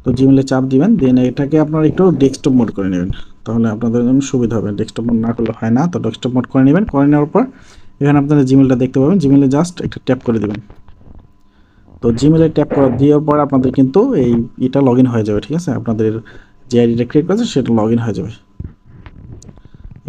তো জিমেলে চাপ দিবেন, দেন এটাকে আপনারা একটু ডেস্কটপ মোড করে নেবেন, তাহলে আপনাদের জন্য সুবিধা হবে। ডেস্কটপ মোড না করলে হয় না, তো ডেস্কটপ মোড করে নেবেন। করে নেওয়ার পর এখানে আপনারা জিমেলটা দেখতে পাবেন, জিমেলে জাস্ট একটা ট্যাপ করে দেবেন। তো জিমেলে ট্যাপ করে দেওয়ার পর আপনাদের কিন্তু এটা লগ ইন হয়ে যাবে, ঠিক আছে। আপনাদের যে আইডিটা ক্রিয়েট করেছে সেটা লগ ইন হয়ে যাবে।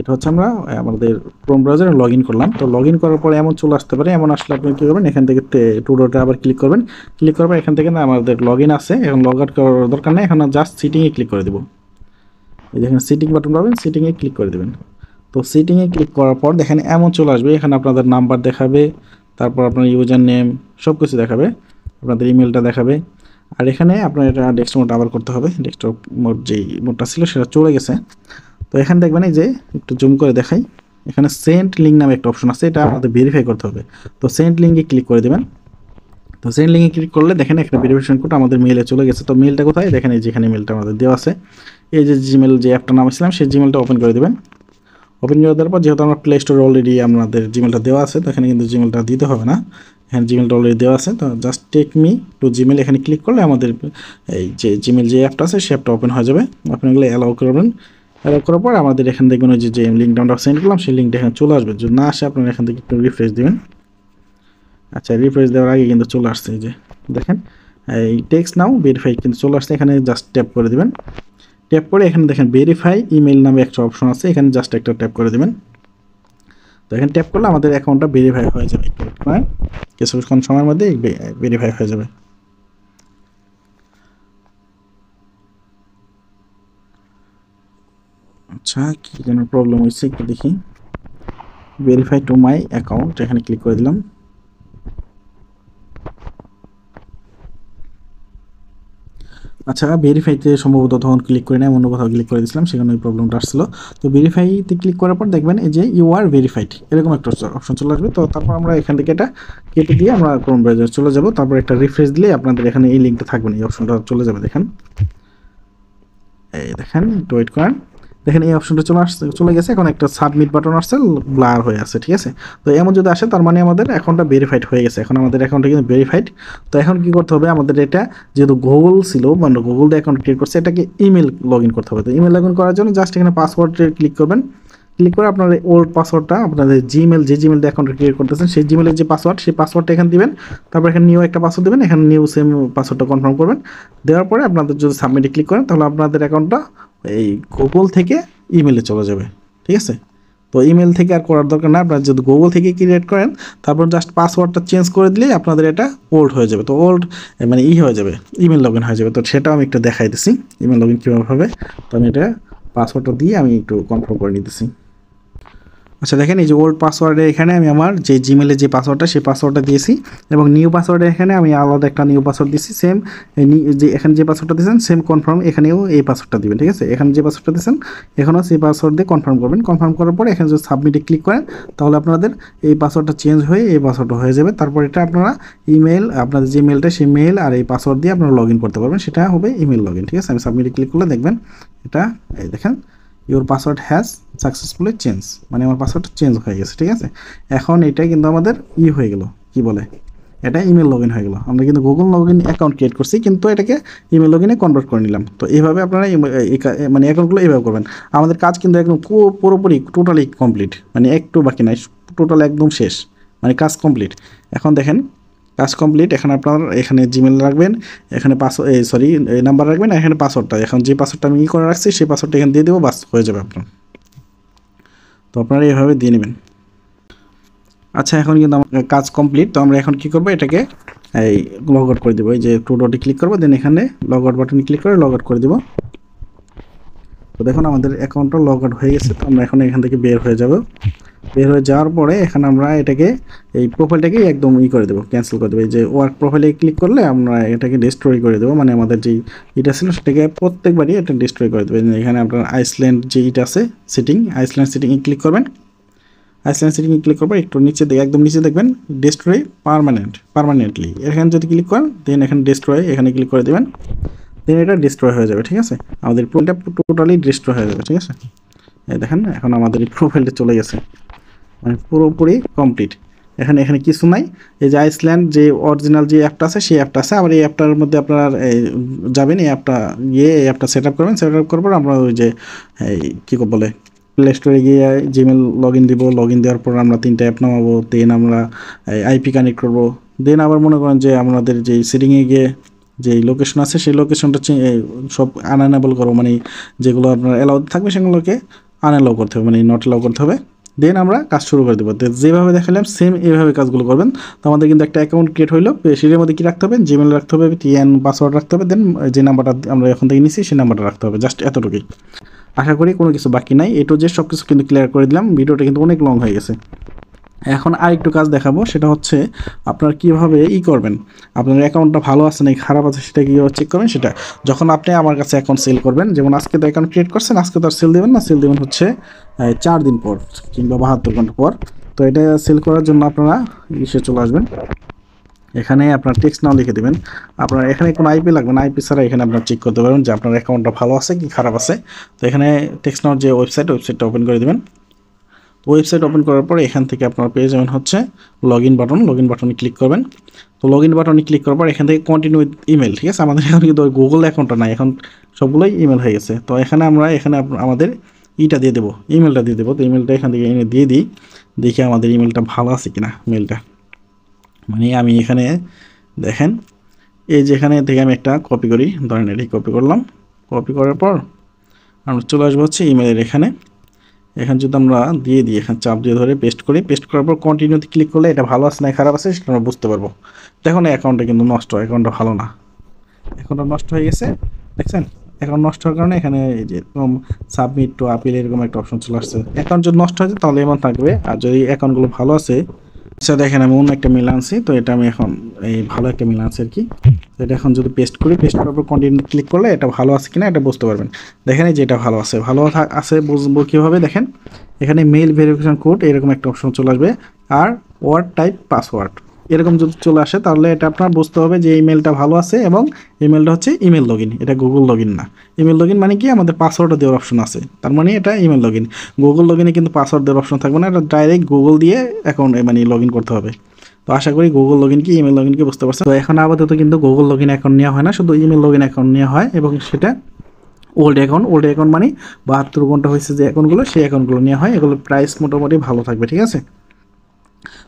এটা হচ্ছে আমরা আমাদের ক্রোম ব্রাউজারে লগ ইন করলাম। তো লগ ইন করার পরে এমন চলে আসতে পারে, এমন আসলে আপনি কী করবেন, এখান থেকে টু ডটে আবার ক্লিক করবেন। ক্লিক করার পর এখান থেকে না আমাদের লগ ইন আছে, এখন লগ আউট করার দরকার নেই, এখন জাস্ট সিটিংয়ে ক্লিক করে দেবো। এই দেখেন সিটিং বাটন পাবেন, সিটিংয়ে ক্লিক করে দেবেন। তো সিটিংয়ে ক্লিক করার পর দেখেন এমন চলে আসবে, এখানে আপনাদের নাম্বার দেখাবে, তারপর আপনার ইউজার নেম সব কিছু দেখাবে, আপনাদের ইমেলটা দেখাবে। আর এখানে আপনার এটা ডেস্কটপ মোড আবার করতে হবে, ডেস্কটপ মোড যেই মোডটা ছিল সেটা চলে গেছে। তো এখানে দেখবেন এই যে একটু জুম করে দেখাই, এখানে সেন্ড লিঙ্ক নামে একটা অপশন আছে, এটা আপনাদের ভেরিফাই করতে হবে। তো সেন্ড লিঙ্কে ক্লিক করে দেবেন। তো সেন্ড লিঙ্কে ক্লিক করলে দেখেন একটা ভেরিফিকেশন কোড আমাদের মেইলে চলে গেছে। তো মেইলটা কোথায় দেখেন, এই যেখানে মেইলটা আমাদের দেওয়া আছে, এই যে জিমেল যে অ্যাপটা নামাইছিলাম সেই জিমেলটা ওপেন করে দেবেন। ওপেন করে দেওয়ার পর যেহেতু আমরা প্লে স্টোরে অলরেডি আমাদের জিমেলটা দেওয়া আছে, তো এখানে কিন্তু জিমেলটা দিতে হবে না, এখানে জিমেলটা অলরেডি দেওয়া আছে। তো just take me to Gmail এখানে ক্লিক করলে আমাদের এই যে জিমেল যে অ্যাপটা আছে সেই অ্যাপটা ওপেন হয়ে যাবে। আপনি এগুলো অ্যালাউ করবেন, অ্যালাউ করার পর আমাদের এখানে দেখবেন ওই যে লিঙ্কটা আমরা সেন্ড করলাম সেই লিঙ্কটা এখানে চলে আসবে। যদি না আসে আপনারা এখান থেকে একটু রিফ্রেশ দেবেন। আচ্ছা রিফ্রেশ দেওয়ার আগে কিন্তু চলে আসছে, এই যে দেখেন এই টেক্সট নাও ভেরিফাই কিন্তু চলে আসছে, এখানে জাস্ট ট্যাপ করে দেবেন। ট্যাপ করে এখানে দেখেন ভেরিফাই ইমেল নামে একটা অপশন আছে, এখানে জাস্ট একটা ট্যাপ করে দেবেন। তো এখানে ট্যাপ করলে আমাদের অ্যাকাউন্টটা ভেরিফাই হয়ে যাবে, কিছুক্ষণ সময়ের মধ্যে ভেরিফাই হয়ে যাবে। আচ্ছা কি যেন প্রবলেম হয়েছে একটু দেখি, ভেরিফাই টু মাই অ্যাকাউন্ট এখানে ক্লিক করে দিলাম। আচ্ছা ভেরিফাইতে সম্ভবত তখন ক্লিক করে নেয়, অন্য কোথাও ক্লিক করে দিয়েছিলাম, সেখানে ওই প্রবলেমটা আসছিল। তো ভেরিফাইতে ক্লিক করার পর দেখবেন এই যে ইউ আর ভেরিফাইড এরকম একটা অপশন চলে আসবে। তো তারপর আমরা এখান থেকে এটা কেটে দিয়ে আমরা ক্রোম ব্রাউজারে চলে যাব, তারপর একটা রিফ্রেশ দিলে আপনাদের এখানে এই লিঙ্কটা থাকবে না, এই অপশনটা চলে যাবে। দেখেন এই দেখেন একটু ওয়েট করেন, দেখেন এই অপশনটা চলে গেছে। এখন একটা সাবমিট বাটন আসছে, ব্লার হয়ে আছে, ঠিক আছে। তো এমন যদি আসে তার মানে আমাদের অ্যাকাউন্টটা ভেরিফাইড হয়ে গেছে, এখন আমাদের অ্যাকাউন্টটা কিন্তু ভেরিফাইড। তো এখন কি করতে হবে, আমাদের এটা যেহেতু গুগল ছিল মানে গুগল দিয়ে অ্যাকাউন্ট ক্রিয়েট করছে, এটাকে ইমেল লগ ইন করতে হবে। তো ইমেল লগ ইন করার জন্য জাস্ট এখানে পাসওয়ার্ডে ক্লিক করবেন। ক্লিক করে আপনার ওল্ড পাসওয়ার্ডটা আপনাদের জিমেল যে জিমেল দিয়ে অ্যাকাউন্ট ক্রিয়েট করতেছেন সেই জিমেলের যে পাসওয়ার্ড সেই পাসওয়ার্ডটা এখানে দিবেন। তারপর এখানে নিউ একটা পাসওয়ার্ড দেবেন, এখানে নিউ সেম পাসওয়ার্ডটা কনফার্ম করবেন। দেওয়ার পরে আপনাদের যদি সাবমিটে ক্লিক করেন তাহলে আপনাদের অ্যাকাউন্টটা এই গুগল থেকে ইমেলে চলে যাবে, ঠিক আছে। তো ইমেল থেকে আর করার দরকার না, আপনারা যদি গুগল থেকে ক্রিয়েট করেন তারপর জাস্ট পাসওয়ার্ডটা চেঞ্জ করে দিলেই আপনাদের এটা ওল্ড হয়ে যাবে। তো ওল্ড মানে হয়ে যাবে, ইমেল লগ ইন হয়ে যাবে। তো সেটাও আমি একটু দেখাই দিচ্ছি ইমেল লগ ইন কীভাবে হবে। তো আমি এটা পাসওয়ার্ডটা দিয়ে আমি একটু কনফার্ম করে নিতেছি। আচ্ছা দেখেন এই যে ওল্ড পাসওয়ার্ডে এখানে আমি আমার যে জিমেলের যে পাসওয়ার্ডটা সেই পাসওয়ার্ডটা দিয়েছি, এবং নিউ পাসওয়ার্ডে এখানে আমি আলাদা একটা নিউ পাসওয়ার্ড দিয়েছি। সেম যে এখানে যে পাসওয়ার্ডটা দিয়েছেন সেম কনফার্ম এখানেও এই পাসওয়ার্ডটা দিবেন, ঠিক আছে। এখানে যে পাসওয়ার্ডটা দিয়েছেন এখানেও সেই পাসওয়ার্ড দিয়ে কনফার্ম করবেন। কনফার্ম করার পরে এখানে যদি সাবমিটে ক্লিক করেন তাহলে আপনাদের এই পাসওয়ার্ডটা চেঞ্জ হয়ে এই পাসওয়ার্ডটা হয়ে যাবে। তারপর এটা আপনারা ইমেল আপনাদের যে মেলটা সেই মেল আর এই পাসওয়ার্ড দিয়ে আপনারা লগ ইন করতে পারবেন, সেটা হবে ইমেল লগ ইন, ঠিক আছে। আমি সাবমিটে ক্লিক করলে দেখবেন এটা এই দেখেন your password has successfully change, মানে আমার পাসওয়ার্ডটা চেঞ্জ হয়ে গেছে, ঠিক আছে। এখন এটা কিন্তু আমাদের হয়ে গেল, কি বলে এটা ইমেল লগ ইন হয়ে গেল। আমরা কিন্তু Google log in account create করছি কিন্তু এটাকে ইমেল লগ ইনে কনভার্ট করে নিলাম। তো এইভাবে আপনারা মানে অ্যাকাউন্টগুলো এইভাবে করবেন। আমাদের কাজ কিন্তু একদম পুরোপুরি টোটালি কমপ্লিট, মানে একটু বাকি নাই, টোটাল একদম শেষ, মানে কাজ কমপ্লিট। এখন দেখেন কাজ কমপ্লিট। এখন আপনার এখানে জিমেল রাখবেন, এখানে এই নাম্বার রাখবেন, এখানে পাসওয়ার্ডটা এখন যে পাসওয়ার্ডটা আমি করে রাখছি সেই পাসওয়ার্ডটা এখানে দিয়ে দেবো, বাস হয়ে যাবে আপনার। তো আপনারা এইভাবে দিয়ে নেবেন। আচ্ছা এখন কিন্তু আমার কাজ কমপ্লিট। তো আমরা এখন কী করবো, এটাকে এই লগ আউট করে দেবো। এই যে টু ডটে ক্লিক করবো, দেন এখানে লগ আউট বাটনে ক্লিক করে লগ আউট করে দেবো। তো দেখুন আমাদের অ্যাকাউন্টটা লগ আউট হয়ে গেছে। তো আমরা এখন এখান থেকে বের হয়ে যাব। বের হয়ে যাওয়ার পরে এখানে আমরা এটাকে এই প্রোফাইলটাকে একদম করে দেবো, ক্যান্সেল করে দেবো। এই যে ওয়ার্ক প্রোফাইলে ক্লিক করলে আমরা এটাকে ডিস্ট্রয় করে দেবো, মানে আমাদের যেই এটা ছিল সেটাকে প্রত্যেকবারই এটা ডিস্ট্রয় করে দেবেন। এখানে আপনার আইসল্যান্ড যে ইটা আছে সেটিং, আইসল্যান্ড সেটিংয়ে ক্লিক করবেন। আইসল্যান্ড সেটিংয়ে ক্লিক করবেন, একটু নিচে একদম নিচে দেখবেন ডিস্ট্রয় পারমানেন্টলি। এখানে যদি ক্লিক করেন দেন এখানে ডিস্ট্রয় এখানে ক্লিক করে দেবেন, দেন এটা ডিস্ট্রয় হয়ে যাবে। ঠিক আছে, আমাদের প্রোফাইলটা টোটালি ডিস্ট্রয় হয়ে যাবে। ঠিক আছে, এই দেখেন এখন আমাদের এই প্রোফাইলটা চলে গেছে, মানে পুরোপুরি কমপ্লিট। এখানে কিছু নাই। এই যে আইসল্যান্ড যে অরিজিনাল যে অ্যাপটা আছে সেই অ্যাপটা আছে। আবার এই অ্যাপটার মধ্যে আপনারা যাবেন, এই অ্যাপটা গিয়ে এই অ্যাপটা সেট আপ করবেন। সেট আপ করার পর আমরা ওই যে কী বলে প্লে স্টোরে গিয়ে জিমেল লগ ইন দিব। লগ ইন দেওয়ার পর আমরা 3টা অ্যাপ নামাবো, দেন আমরা আইপি কানেক্ট করবো। দেন আবার মনে করেন যে আমাদের যে সেটিংয়ে গিয়ে যে লোকেশন আছে সেই লোকেশনটা সব আনএনেবল করবো, মানে যেগুলো আপনার অ্যালাউ থাকবে সেগুলোকে আনএলাউ করতে হবে, মানে নট অ্যালাউ করতে হবে। দেন আমরা কাজ শুরু করে দেবো। যেভাবে দেখালাম সেম এইভাবে কাজগুলো করবেন। তো আমাদের কিন্তু একটা অ্যাকাউন্ট ক্রিয়েট হইলো। সেটার মধ্যে কী রাখতে হবে, জিমেল রাখতে হবে, টিএন পাসওয়ার্ড রাখতে হবে, দেন যে নাম্বারটা আমরা এখন থেকে নিচ্ছি সেই নাম্বারটা রাখতে হবে। জাস্ট এতটুকুই। আশা করি কোনো কিছু বাকি নাই। এটো যে সব কিছু কিন্তু ক্লিয়ার করে দিলাম। ভিডিওটা কিন্তু অনেক লং হয়ে গেছে। এখন আরেকটু কাজ দেখাবো, সেটা হচ্ছে আপনার কীভাবে করবেন, আপনার অ্যাকাউন্টটা ভালো আছে নাকি খারাপ আছে সেটা কীভাবে চেক করবেন। সেটা যখন আপনি আমার কাছে অ্যাকাউন্ট সেল করবেন, যেমন আজকে তো অ্যাকাউন্ট ক্রিয়েট করছেন, আজকে তো আর সেল দেবেন না, সেল দেবেন হচ্ছে 4 দিন পর কিংবা 72 ঘন্টা পর। তো এটা সেল করার জন্য আপনারা চলে আসবেন। এখানে আপনার টেক্সট নাও লিখে দেবেন। আপনার এখানে কোনো আইপি লাগবে না, আইপি ছাড়া এখানে আপনার চেক করতে পারবেন যে আপনার অ্যাকাউন্টটা ভালো আছে কি খারাপ আছে। তো এখানে টেক্সট নাও যে ওয়েবসাইটটা ওপেন করে দেবেন। ওয়েবসাইট ওপেন করার পরে এখান থেকে আপনারা পেয়ে যাবেন হচ্ছে লগ ইন বাটনে ক্লিক করবেন। তো লগ ইন বাটনে ক্লিক করার পর এখান থেকে কন্টিনিউ উইথ ইমেল। ঠিক আছে, আমাদের এখন কিন্তু গুগল অ্যাকাউন্টটা নাই, এখন সবগুলোই ইমেল হয়ে গেছে। তো এখানে আমরা আমাদের দিয়ে দেবো, ইমেলটা দিয়ে দেবো। তো ইমেলটা এখান থেকে এনে দিয়ে দিই, দেখি আমাদের ইমেলটা ভালো আছে কিনা। মেলটা মানে আমি এখানে দেখেন এই যে এখানে থেকে আমি একটা কপি করি, ধরেন এটাই কপি করলাম। কপি করার পর আমরা চলে আসবো হচ্ছে ইমেলের এখানে যদি আমরা দিয়ে দিই, এখানে চাপ দিয়ে ধরে পেস্ট করি। পেস্ট করার পর কন্টিনিউতে ক্লিক করলে এটা ভালো আছে না খারাপ আছে সেটা আমরা বুঝতে পারবো। দেখুন অ্যাকাউন্টটা কিন্তু নষ্ট, অ্যাকাউন্টটা ভালো না, অ্যাকাউন্টটা নষ্ট হয়ে গেছে। দেখছেন অ্যাকাউন্ট নষ্ট হওয়ার কারণে এখানে এই যে সাবমিট টু আপিল এরকম একটা অপশন চলে আসছে। অ্যাকাউন্ট যদি নষ্ট হয়েছে তাহলে এমন থাকবে, আর যদি অ্যাকাউন্টগুলো ভালো আছে। আচ্ছা দেখেন আমি অন্য একটা মিল আনছি, তো এটা আমি এখন এই ভালো একটা মিল আনছি আর কি। তো এটা এখন যদি পেস্ট করি, পেস্ট করার পর কন্টিনিউ ক্লিক করলে এটা ভালো আছে কিনা এটা বুঝতে পারবেন। দেখেন এই যে এটা ভালো আছে, বুঝবো কীভাবে, দেখেন এখানে মেইল ভেরিফিকেশন কোড এরকম একটা অপশন চলে আসবে, আর ওয়ার্ড টাইপ পাসওয়ার্ড এরকম যদি চলে আসে তাহলে এটা আপনার বুঝতে হবে যে ইমেলটা ভালো আছে এবং ইমেলটা হচ্ছে ইমেল লগ ইন, এটা গুগল লগ ইন না। ইমেল লগ ইন মানে কি আমাদের পাসওয়ার্ডও দেওয়ার অপশন আছে, তার মানে এটা email log in. Google log ইনে কিন্তু পাসওয়ার্ড দেওয়ার অপশন থাকবে না, এটা ডাইরেক্ট গুগল দিয়ে অ্যাকাউন্ট মানে লগ ইন করতে হবে। তো আশা করি গুগল লগ ইন কি ইমেল লগ ইন কি বুঝতে পারছেন। তো এখন আপাতত কিন্তু গুগল লগ ইন অ্যাকাউন্ট নেওয়া হয় না, শুধু ইমেল লগ ইন অ্যাকাউন্ট নেওয়া হয়, এবং সেটা ওল্ড অ্যাকাউন্ট মানে 72 ঘন্টা হয়েছে যে অ্যাকাউন্টগুলো সেই অ্যাকাউন্টগুলো নেওয়া হয়। এগুলোর প্রাইস মোটামুটি ভালো থাকবে। ঠিক আছে,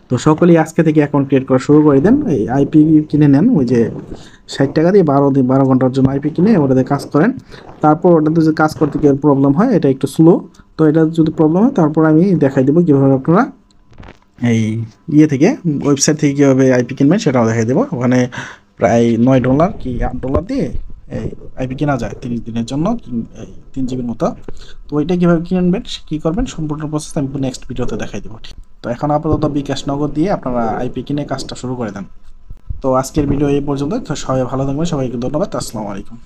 তো সকলেই আজকে থেকে অ্যাকাউন্ট ক্রিয়েট করা শুরু করে দেন। এই আইপি কিনে নেন, ওই যে 60 টাকা দিয়ে 12 ঘন্টার জন্য আইপি কিনে ওটাতে কাজ করেন। তারপর ওটাতে যদি কাজ করতে গিয়ে প্রবলেম হয়, এটা একটু স্লো, তো এটা যদি প্রবলেম হয় তারপর আমি দেখাই দেবো কীভাবে আপনারা এই থেকে ওয়েবসাইট থেকে কীভাবে আইপি কিনবেন সেটাও দেখাই দেবো। ওখানে প্রায় $9 কি $8 দিয়ে এই আইপি কেনা যায় 30 দিনের জন্য, 3 জিবির মতো। তো ওইটা কীভাবে কিনবেন কী করবেন সম্পূর্ণ প্রসেস আমি নেক্সট ভিডিওতে দেখাই দেবো। ঠিক, তো এখন আপাতত বিকাশ নগদ দিয়ে আপনারা আইপি কিনে কাজটা শুরু করে দেন। তো আজকের ভিডিও এই পর্যন্ত। তো সবাই ভালো থাকবেন, সবাইকে ধন্যবাদ। আসসালামু আলাইকুম।